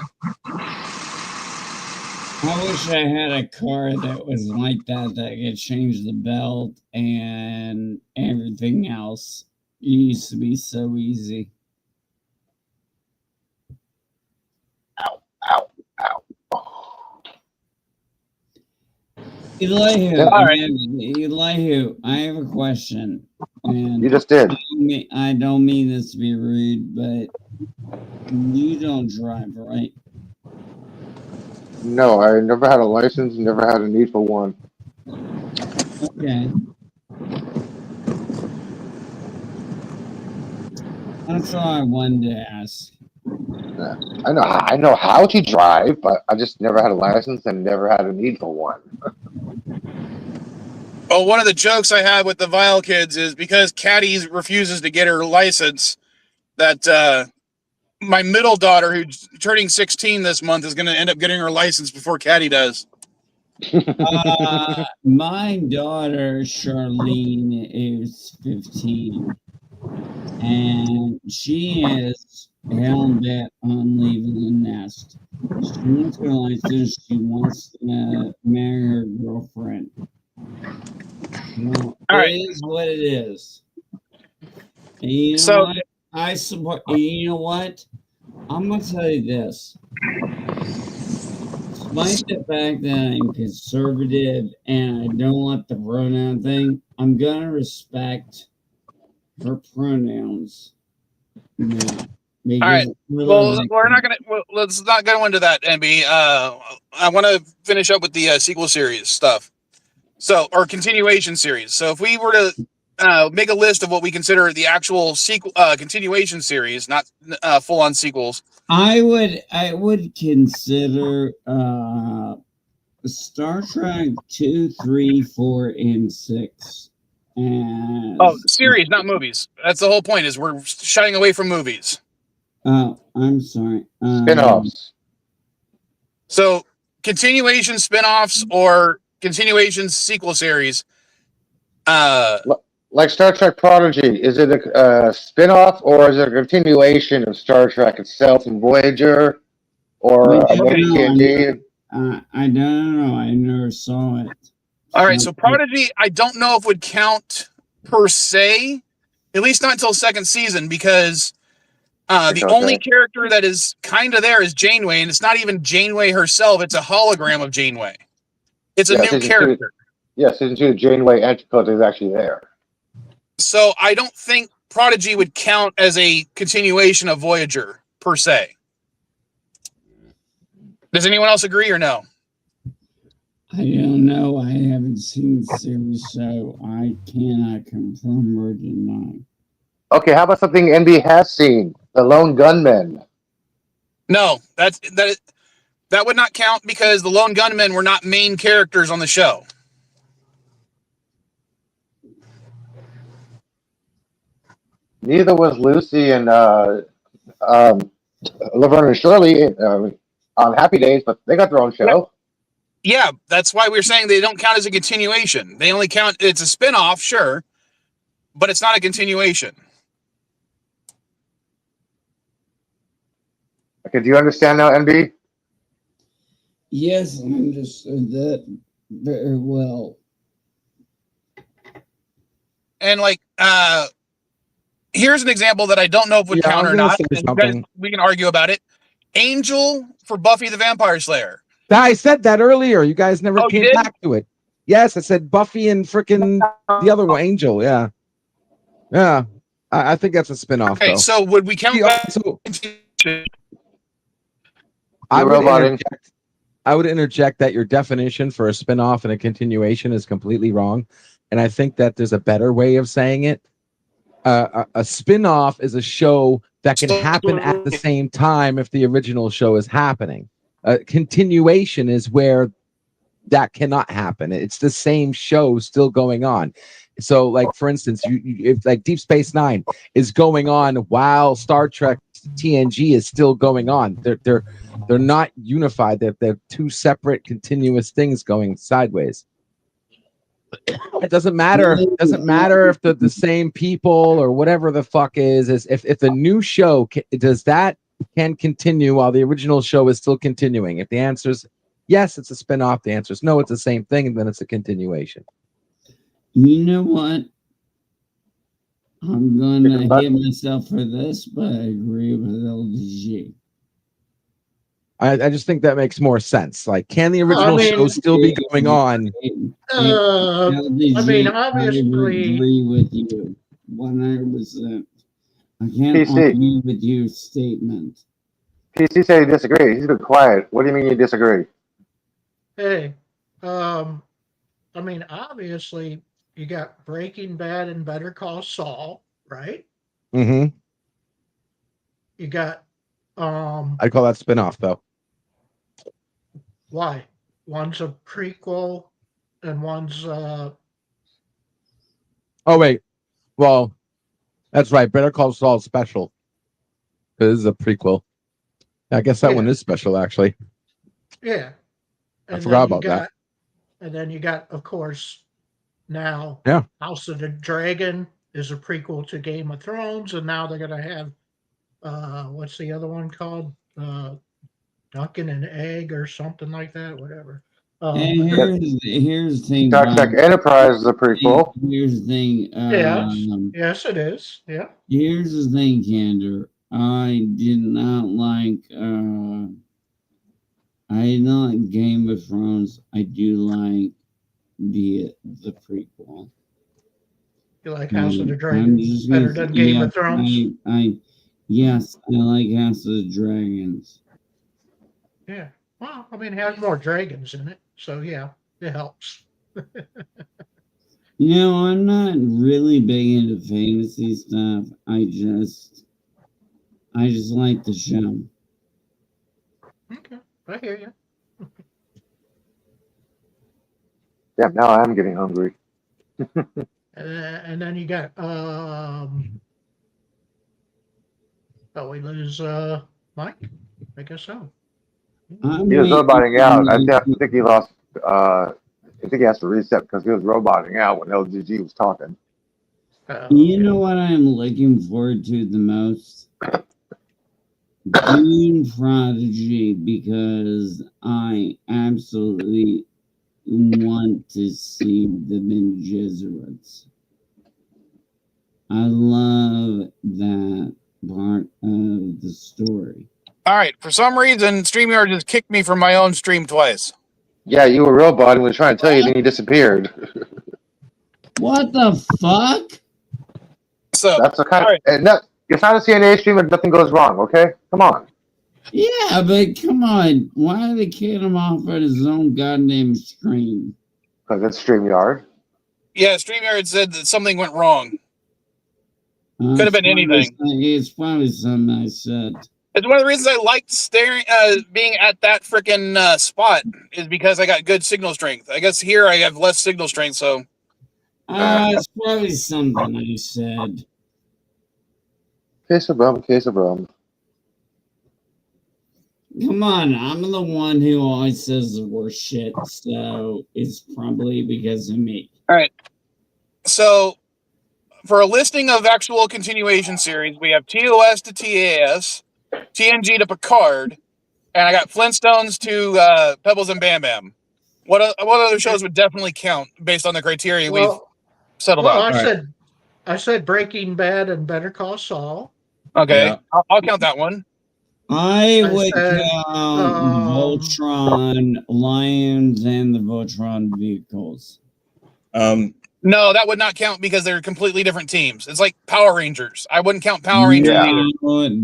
I wish I had a car that was like that could change the belt and everything else. It used to be so easy. Ow, ow, ow. Elihu, All right. Elihu, I have a question. And You just did. I don't mean this to be rude, but you don't drive, right? No, I never had a license, never had a need for one. Okay. That's all I wanted to ask. I know how to drive, but I just never had a license and never had a need for one. Well, one of the jokes I had with the Vile kids is because Katty refuses to get her license, that my middle daughter, who's turning 16 this month, is going to end up getting her license before Katty does. My daughter Charlene is 15, and she is hell bent on leaving the nest. She wants her license. She wants to marry her girlfriend. Well, All right. it is what it is. And you know So- what? I support. And you know what? I'm gonna tell you this. Despite the fact that I'm conservative and I don't want the pronoun thing, I'm gonna respect her pronouns. Yeah. All right. Well, we're not gonna. Well, let's not go into that, NB. I want to finish up with the sequel series stuff. So, or continuation series. So, if we were to make a list of what we consider the actual sequel, continuation series, not full-on sequels. I would consider Star Trek 2, 3, 4, and 6. As, Series, not movies. That's the whole point. Is we're shying away from movies. Oh, I'm sorry. Spin-offs. So, continuation spin-offs or continuation sequel series. Like Star Trek Prodigy, is it a spin-off or is it a continuation of Star Trek itself and Voyager or a TNG? I don't know. I never saw it. All right, so Prodigy, I don't know if would count per se, at least not until second season, because the only character that is kind of there is Janeway, and it's not even Janeway herself; it's a hologram of Janeway. It's a new character. Yes, season 2, Janeway Antipodes is actually there. So I don't think Prodigy would count as a continuation of Voyager per se. Does anyone else agree or no? I don't know. I haven't seen the series, so I cannot confirm or deny. Okay, how about something NB has seen? The Lone Gunmen. No, that would not count because the Lone Gunmen were not main characters on the show. Neither was Lucy and Laverne and Shirley on Happy Days, but they got their own show. Yeah, that's why we're saying they don't count as a continuation. They only count, it's a spin-off, sure, but it's not a continuation. Okay, do you understand now, NB? Yes, I understood that very well. And like, here's an example that I don't know if would count or not. We can argue about it. Angel for Buffy the Vampire Slayer. I said that earlier. You guys never came back to it. Yes, I said Buffy and freaking the other one, Angel. Yeah. Yeah. I think that's a spinoff. Okay, though. So would we count I would interject that your definition for a spinoff and a continuation is completely wrong. And I think that there's a better way of saying it. A spinoff is a show that can happen at the same time if the original show is happening. Continuation is where that cannot happen. It's the same show still going on. So, like for instance, if like Deep Space Nine is going on while Star Trek TNG is still going on, they're not unified. They're two separate continuous things going sideways. It doesn't matter. It doesn't matter if the same people or whatever the fuck is if the new show can continue while the original show is still continuing. If the answer is yes, it's a spinoff. The answer is no, it's the same thing, and then it's a continuation. You know what? I'm gonna hit myself for this, but I agree with LDG. I just think that makes more sense. Like, can the original show still be going on? LDG, obviously, I agree with you 100%. I can't argue with your statement. PC said he disagrees. He's been quiet. What do you mean you disagree? hey, I mean, obviously, you got Breaking Bad and Better Call Saul, right? Mm-hmm. You got I'd call that spinoff though. why? One's a prequel and one's Oh wait, well, that's right. Better Call Saul special. This is a prequel. I guess that one is special, actually. yeah. I And forgot then you about that. got, and then you got, of course, now Yeah. House of the Dragon is a prequel to Game of Thrones, and now they're gonna have what's the other one called? Dunkin' an Egg or something like that, whatever. And here's the thing. Star Trek Bob. Enterprise is a prequel. Here's the thing. Yes, it is. Yeah. Here's the thing, Candor. I did not like. I did not like Game of Thrones. I do like the prequel. You like House of the I'm Dragon just better gonna than say, Game yes, of Thrones? Yes, I like House of the Dragons. Yeah. Well, I mean, it has more dragons in it, so yeah, it helps. You know, I'm not really big into fantasy stuff. I just like the show. Okay, I hear you. Yeah, now I'm getting hungry. And then you got we lose Mike? I guess so. He was roboting out. I think he lost. I think he has to reset because he was roboting out when LGG was talking. You know what I'm looking forward to the most? Dune Prodigy, because I absolutely want to see the Bene Gesserits. I love that part of the story. All right. For some reason, StreamYard just kicked me from my own stream twice. Yeah, you were roboting. Was trying to tell you, then he disappeared. What the fuck? So That's a kind of, and that it's not a CNA stream and nothing goes wrong. Okay, come on. Yeah, but come on. Why are they kicking him off at his own goddamn stream? Because it's StreamYard. yeah, StreamYard said that something went wrong. Could have been anything. It's probably something I said. It's one of the reasons I liked being at that freaking spot is because I got good signal strength. I guess here I have less signal strength, so. It's probably something I said. Case of rum. Come on, I'm the one who always says the worst shit, so it's probably because of me. All right. So, for a listing of actual continuation series, we have TOS to TAS, TNG to Picard, and I got Flintstones to Pebbles and Bam Bam. What other shows would definitely count based on the criteria we've settled on? I said Breaking Bad and Better Call Saul. Okay, Yeah. I'll count that one. I would said, count Voltron Lions and the Voltron vehicles. No, that would not count because they're completely different teams. It's like Power Rangers. I wouldn't count Power Rangers either.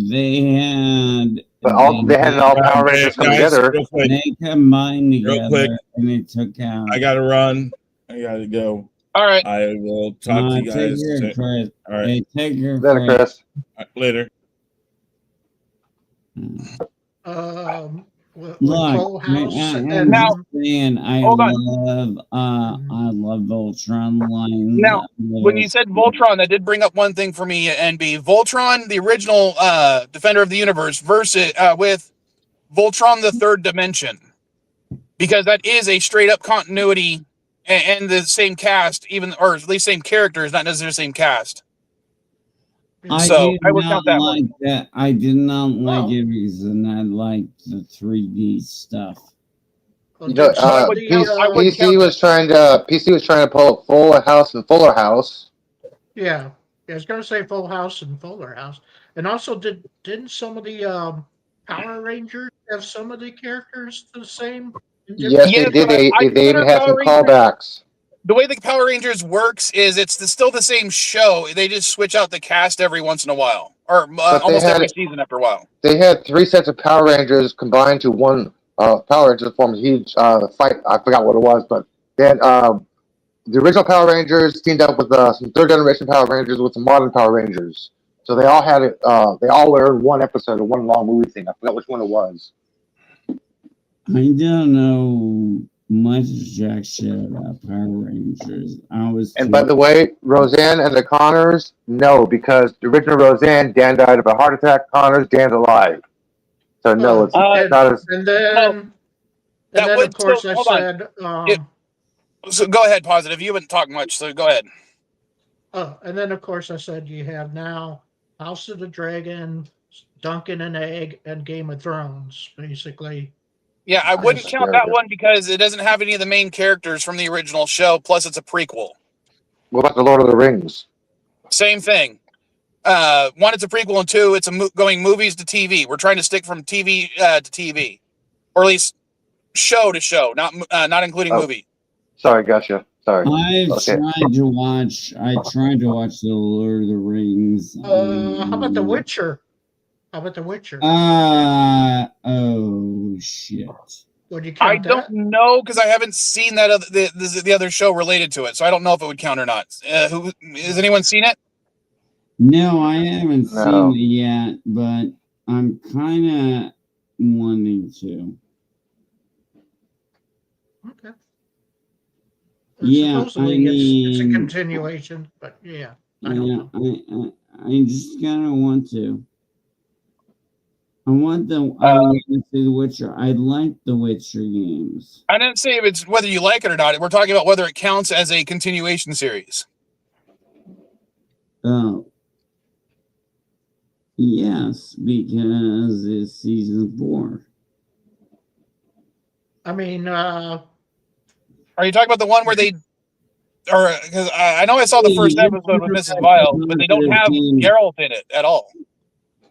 They had. But they had all Power Rangers come together. They combined together, Real quick. and they took out. I gotta run. I gotta go. All right. I will talk to you guys. Chris. All right. Hey, take your Later, Chris. Later. Look, now, I love Voltron Lions. Now, when you said Voltron, that did bring up one thing for me, NB. Voltron, the original Defender of the Universe, versus with Voltron, the Third Dimension, because that is a straight up continuity and the same cast, or at least same characters, not necessarily the same cast. So I would count that one. That. I did not like it because I liked the 3D stuff. You know, PC was trying to pull Fuller House and Fuller House. Yeah, I was going to say Full House and Fuller House, and also didn't some of the Power Rangers have some of the characters the same? Yes, they did. They even had some callbacks. The way the Power Rangers works is it's still the same show. They just switch out the cast every once in a while, or almost every season after a while. They had 3 sets of Power Rangers combined to one Power Ranger formed a huge fight. I forgot what it was, but then the original Power Rangers teamed up with some third generation Power Rangers with some modern Power Rangers. So they all had it. They all were in one episode of one long movie thing. I forgot which one it was. I don't know much jack shit about Power Rangers. And by the way, Roseanne and the Connors, no, because the original Roseanne, Dan died of a heart attack. Connors, Dan's alive. So no, it's not as. And then, of course, I said. So go ahead, Positive. You haven't talked much, so go ahead. Oh, and then of course I said you have now House of the Dragon, Duncan and Egg, and Game of Thrones, basically. Yeah, I wouldn't count that one because it doesn't have any of the main characters from the original show. Plus, it's a prequel. What about the Lord of the Rings? Same thing. One, it's a prequel, and two, it's going movies to TV. We're trying to stick from TV to TV, or at least show to show, not including movie. Sorry, gotcha. Sorry. I tried to watch the Lord of the Rings. How about The Witcher? Oh shit. Would you count I don't know because I haven't seen that the other show related to it, so I don't know if it would count or not. Who has anyone seen it? No, I haven't seen it yet, but I'm kind of wanting to. Okay. Yeah, it's a continuation, but yeah. I just kind of want to. I want to see The Witcher. I like the Witcher games. I didn't say if it's whether you like it or not. We're talking about whether it counts as a continuation series. Oh. Yes, because it's season 4. I mean, are you talking about the one where they, or because I know I saw the first episode with Mrs. Vile, but they don't have Geralt in it at all,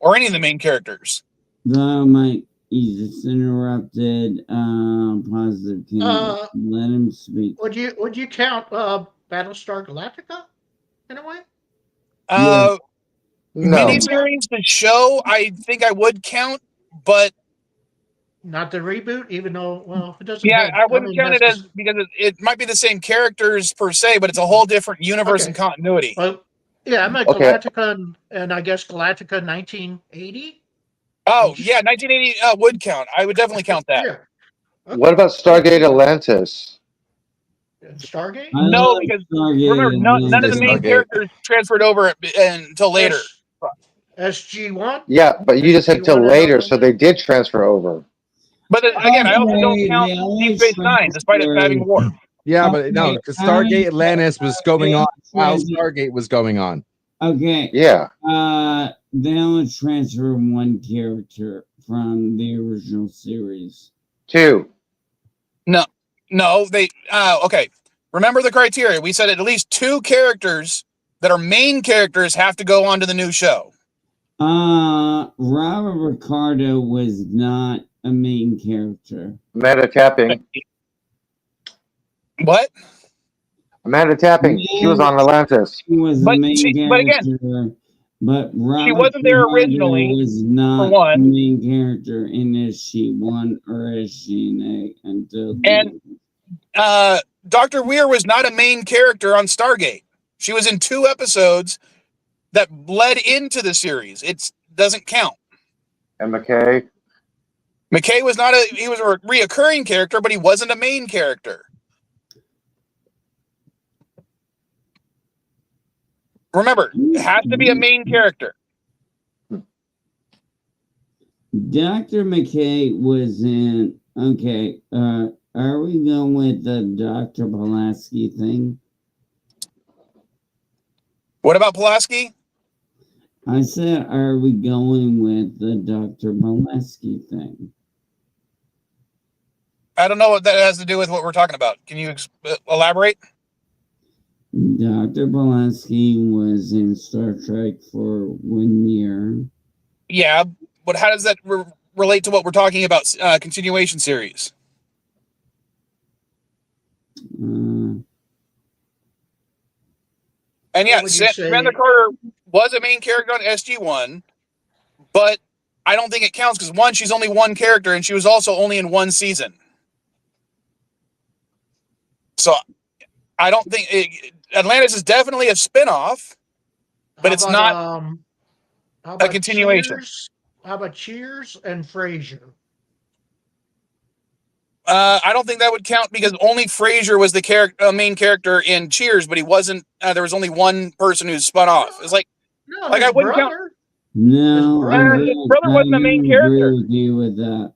or any of the main characters. Mike, he just interrupted. Positive. Let him speak. Would you count Battlestar Galactica in a way? No. Miniseries, the show, I think I would count, but not the reboot, even though it doesn't. Yeah, I wouldn't count it as because it might be the same characters per se, but it's a whole different universe and continuity. Well, yeah, I meant Galactica and I guess Galactica 1980. Oh, yeah, 1980 would count. I would definitely count that. Yeah. Okay. What about Stargate Atlantis? Stargate? No, because remember, none of the main characters transferred over until later. SG-1? Yeah, but you just said till later, so they did transfer over. But again, I also don't count Deep Space Nine, despite it having war. Yeah, but no, because Stargate Atlantis was going on while Stargate was going on. Okay. Yeah. They only transfer one character from the original series. 2. No, they okay. Remember the criteria. We said at least 2 characters that are main characters have to go on to the new show. Robert Ricardo was not a main character. Amanda Tapping. What? Amanda Tapping. She was on Atlantis. She was the main character. But Robert she wasn't there originally. Was not the main character in SG-1 or SG-8 until. And Dr. Weir was not a main character on Stargate. She was in 2 episodes that led into the series. It doesn't count. And McKay? McKay was he was a reoccurring character, but he wasn't a main character. Remember, it has to be a main character. Dr. McKay was in. Okay, are we going with the Dr. Pulaski thing? What about Pulaski? I said, are we going with the Dr. Pulaski thing? I don't know what that has to do with what we're talking about. Can you elaborate? Dr. Pulaski was in Star Trek for 1 year. Yeah, but how does that relate to what we're talking about, continuation series? And yeah, Samantha Carter was a main character on SG-1, but I don't think it counts because, 1, she's only one character, and she was also only in 1 season. So I don't think Atlantis is definitely a spinoff, but it's not how a about continuation. Cheers? How about Cheers and Frasier? I don't think that would count because only Frasier was the main character in Cheers, but he wasn't. There was only one person who spun off. It's like No, I his wouldn't count. brother. No, His brother wasn't the main character. agree with you with that.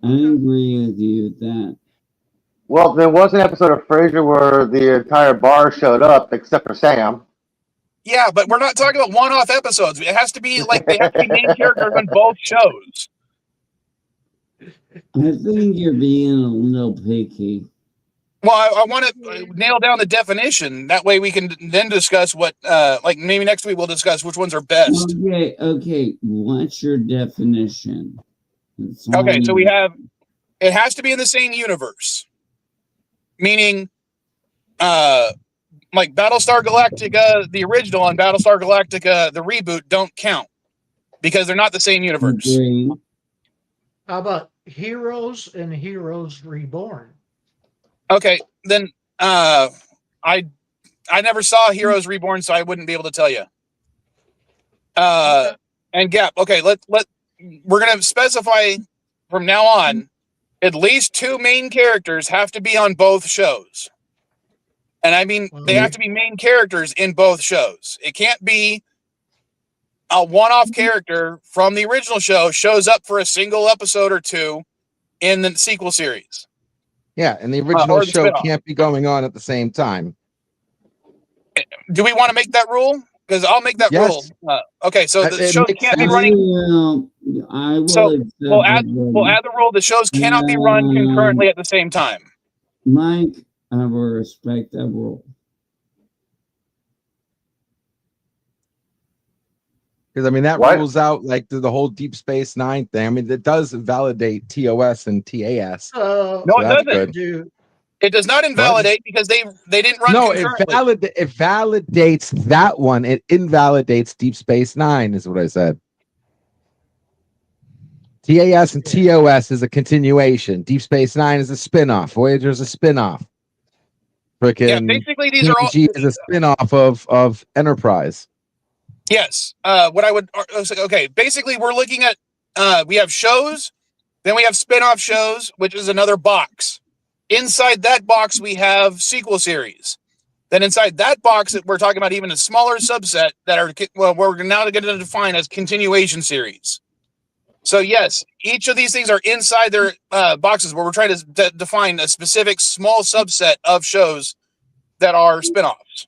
I agree with you with that. Well, there was an episode of Frasier where the entire bar showed up except for Sam. Yeah, but we're not talking about one-off episodes. It has to be like they have to be main characters on both shows. I think you're being a little picky. Well, I want to nail down the definition. That way we can then discuss what, like maybe next week we'll discuss which ones are best. Okay. What's your definition? Okay, so we have, it has to be in the same universe. Meaning, like Battlestar Galactica, the original, and Battlestar Galactica, the reboot, don't count because they're not the same universe. Agree. How about Heroes and Heroes Reborn? Okay, then I never saw Heroes Reborn, so I wouldn't be able to tell you. And Gap. Okay, we're gonna specify from now on. At least 2 main characters have to be on both shows. And I mean, they have to be main characters in both shows. It can't be a one-off character from the original show shows up for a single episode or 2 in the sequel series. Yeah, and the original or the show spin-off. can't be going on at the same time. Do we want to make that rule? Because I'll make that Yes. rule. Okay, so the It shows makes can't be sense. running. I will So accept we'll add that. the rule: the shows cannot be run concurrently at the same time. Mike, I will respect that rule. Because I mean that What? rules out like the whole Deep Space Nine thing. I mean it does validate TOS and TAS. No, So it that's doesn't. good. It does not invalidate because they didn't run No, it concurrently. validates that one. It invalidates Deep Space Nine, is what I said. TAS and TOS is a continuation. Deep Space Nine is a spinoff. Voyager is a spinoff. Frickin' Yeah, basically these are all. TNG is a spinoff of Enterprise. Yes. What I would okay. Basically, we're looking at we have shows, then we have spin-off shows, which is another box. Inside that box, we have sequel series. Then inside that box, we're talking about even a smaller subset that are we're now going to define as continuation series. So yes, each of these things are inside their boxes where we're trying to define a specific small subset of shows that are spin-offs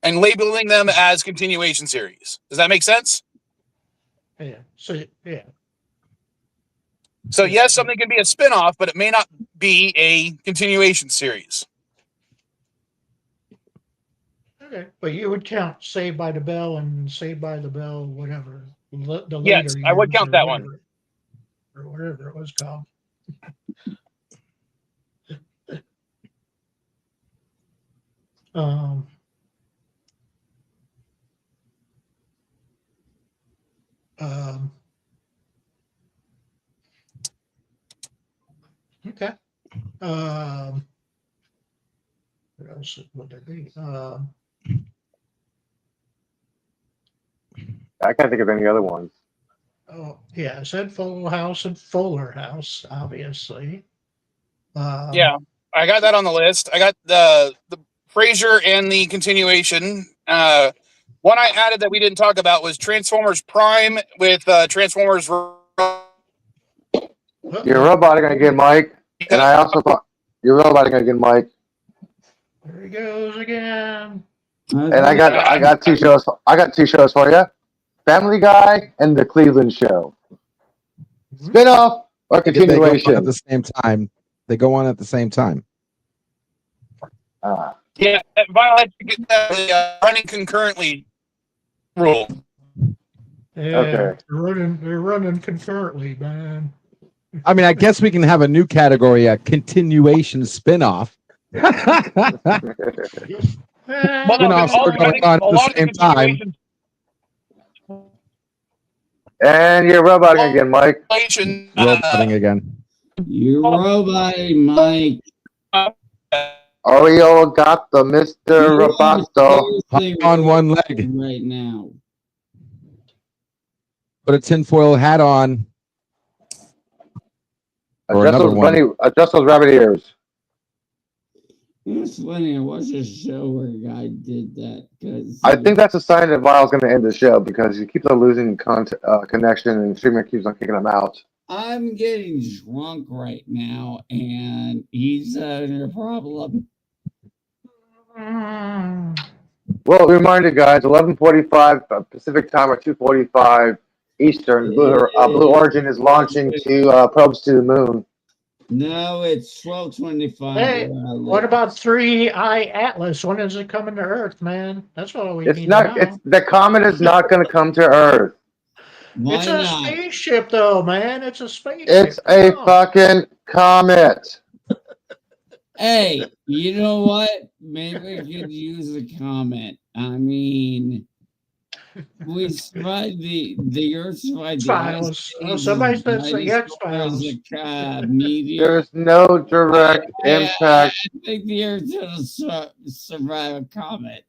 and labeling them as continuation series. Does that make sense? Yeah. So yeah. So yes, something can be a spin-off, but it may not be a continuation series. Okay. But you would count Saved by the Bell and Saved by the Bell, whatever. The Yes, later I would years count or that one. whatever- Or whatever it was called. Um, okay. What else would there be? I can't think of any other ones. Oh, yeah, I said Full House and Fuller House, obviously. Yeah, I got that on the list. I got the Frasier and the continuation. One I added that we didn't talk about was Transformers Prime with Transformers. Your robot are gonna get Mike, and I also thought your robot are gonna get Mike. There he goes again. And I got 2 shows. I got 2 shows for you: Family Guy and The Cleveland Show. Spinoff or They go on continuation? at the same time. They go on at the same time. Yeah, Violet to get the running concurrently rule. Yeah, Okay. they're running concurrently, man. I mean, I guess we can have a new category, a continuation spinoff. Well, no, Spin-offs are going on at the same time. And your robot are gonna get Mike. Roboting again. You're roboting, Mike. Oreo got the Mr. Roboto. Hop on one leg. right now. Put a tinfoil hat on. Or Adjust another those one. adjust those rabbit ears. It's funny. I watched a show where a guy did that because I think that's a sign that Vile's going to end the show because he keeps on losing connection and streamer keeps on kicking him out. I'm getting drunk right now, and he's having a problem. Well, reminder, guys, 11:45 Pacific time or 2:45 Eastern. Blue Origin is launching to probes to the moon. No, it's 12:25. Hey, what about 3i Atlas? When is it coming to Earth, man? That's all we It's need not. to It's know. the comet is not going to come to Earth. Why It's a not? spaceship, though, man. It's a spaceship. It's a Come on. fucking comet. Hey, you know what? Maybe I could use a comment. I mean, we survived the Earth survived the Ice X-Files. Oh, Ages, somebody says the dinosaurs, X-Files. meteor. There's no direct impact. I think the Earth will survive a comet.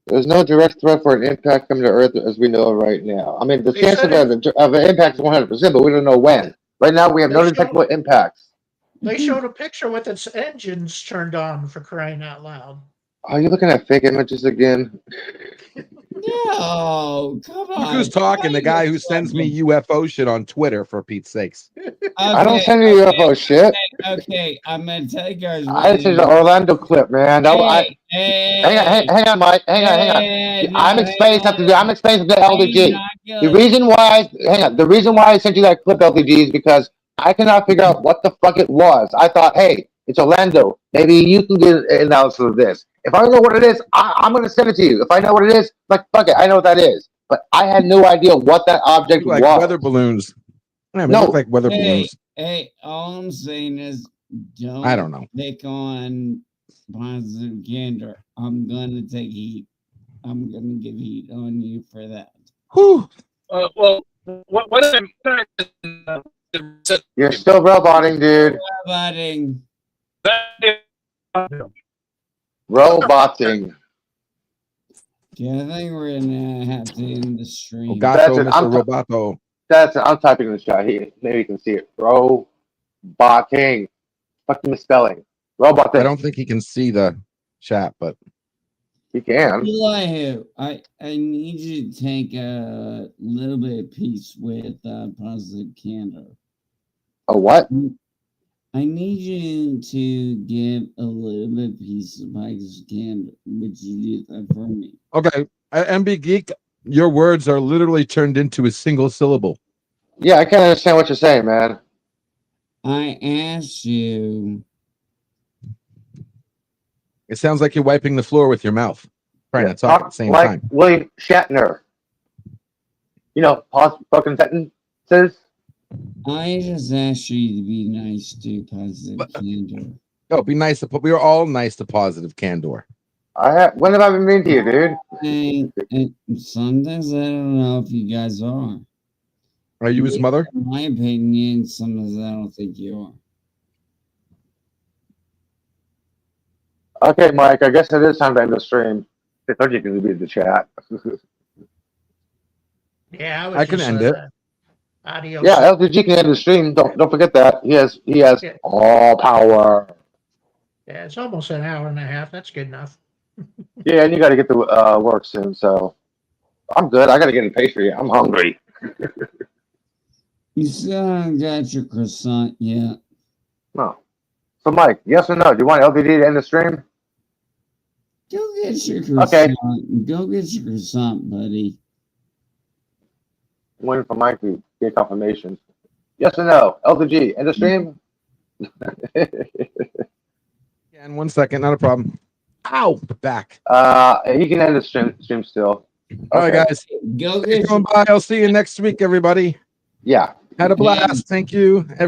There's no direct threat for an impact coming to Earth as we know right now. I mean, the They chance said of an impact is 100%, but we don't know when. Right now, we have no They showed- detectable impacts. They showed a picture with its engines turned on, for crying out loud. Are you looking at fake images again? No, come on. Look who's talking, the guy who sends me UFO shit on Twitter, for Pete's sakes. I don't send you UFO shit. Okay, I'm gonna tell you guys. I sent the Orlando clip, man. Hang on, Mike. Hang on. I'm explaining something. I'm explaining something to LDG. The reason why I sent you that clip, LDG, is because I cannot figure out what the fuck it was. I thought, hey, it's Orlando. Maybe you can get an analysis of this. If I don't know what it is, I'm going to send it to you. If I know what it is, like, fuck it, I know what that is. But I had no idea what that object Like was. weather balloons. Yeah, No. no, like weather balloons. Hey, all I'm saying is, I don't know. Pick on positive candor. I'm gonna take heat. I'm gonna give heat on you for that. Whew. Well, what I'm You're still roboting, dude. Roboting. Roboting. Yeah, I think we're gonna have to end the stream. Gato, That's it. Mr. Roboto. I'm typing in the chat. Maybe you can see it. Roboting. Fucking misspelling. Roboting. I don't think he can see the chat, but He can. Elihu, I need you to take a little bit of peace with positive candor. A what? I need you to give a little bit of peace with positive candor. Would you do that for me? okay. MB Geek, your words are literally turned into a single syllable. Yeah, I can't understand what you're saying, man. I asked you. It sounds like you're wiping the floor with your mouth. Trying to talk at the same like time. William Shatner. You know, pause fucking sentences. I just asked you to be nice to positive candor. No, be nice to. We are all nice to positive candor. When have I been mean to you, dude? And sometimes I don't know if you guys are. Are you his mother? In my opinion, sometimes I don't think you are. Okay, Mike, I guess it is time to end the stream. I thought you could read the chat. Yeah, I can end it. Adios. Yeah, LPG can end the stream. Don't forget that. He has Yeah. all power. Yeah, it's almost an hour and a half. That's good enough. Yeah, and you got to get to work soon, so I'm good. I got to get a pastry. I'm hungry. You still haven't got your croissant yet. No. So, Mike, yes or no? Do you want LPG to end the stream? Go get your croissant. Okay. Go get your croissant, buddy. I'm waiting for Mike to get confirmation. Yes or no? LPG, end the stream? Yeah, in 1 second, not a problem. Ow, back. He can end the stream still. All right, guys. Go Thanks get for coming by. I'll see you next week, everybody. Yeah. Had a blast. Thank you, everybody.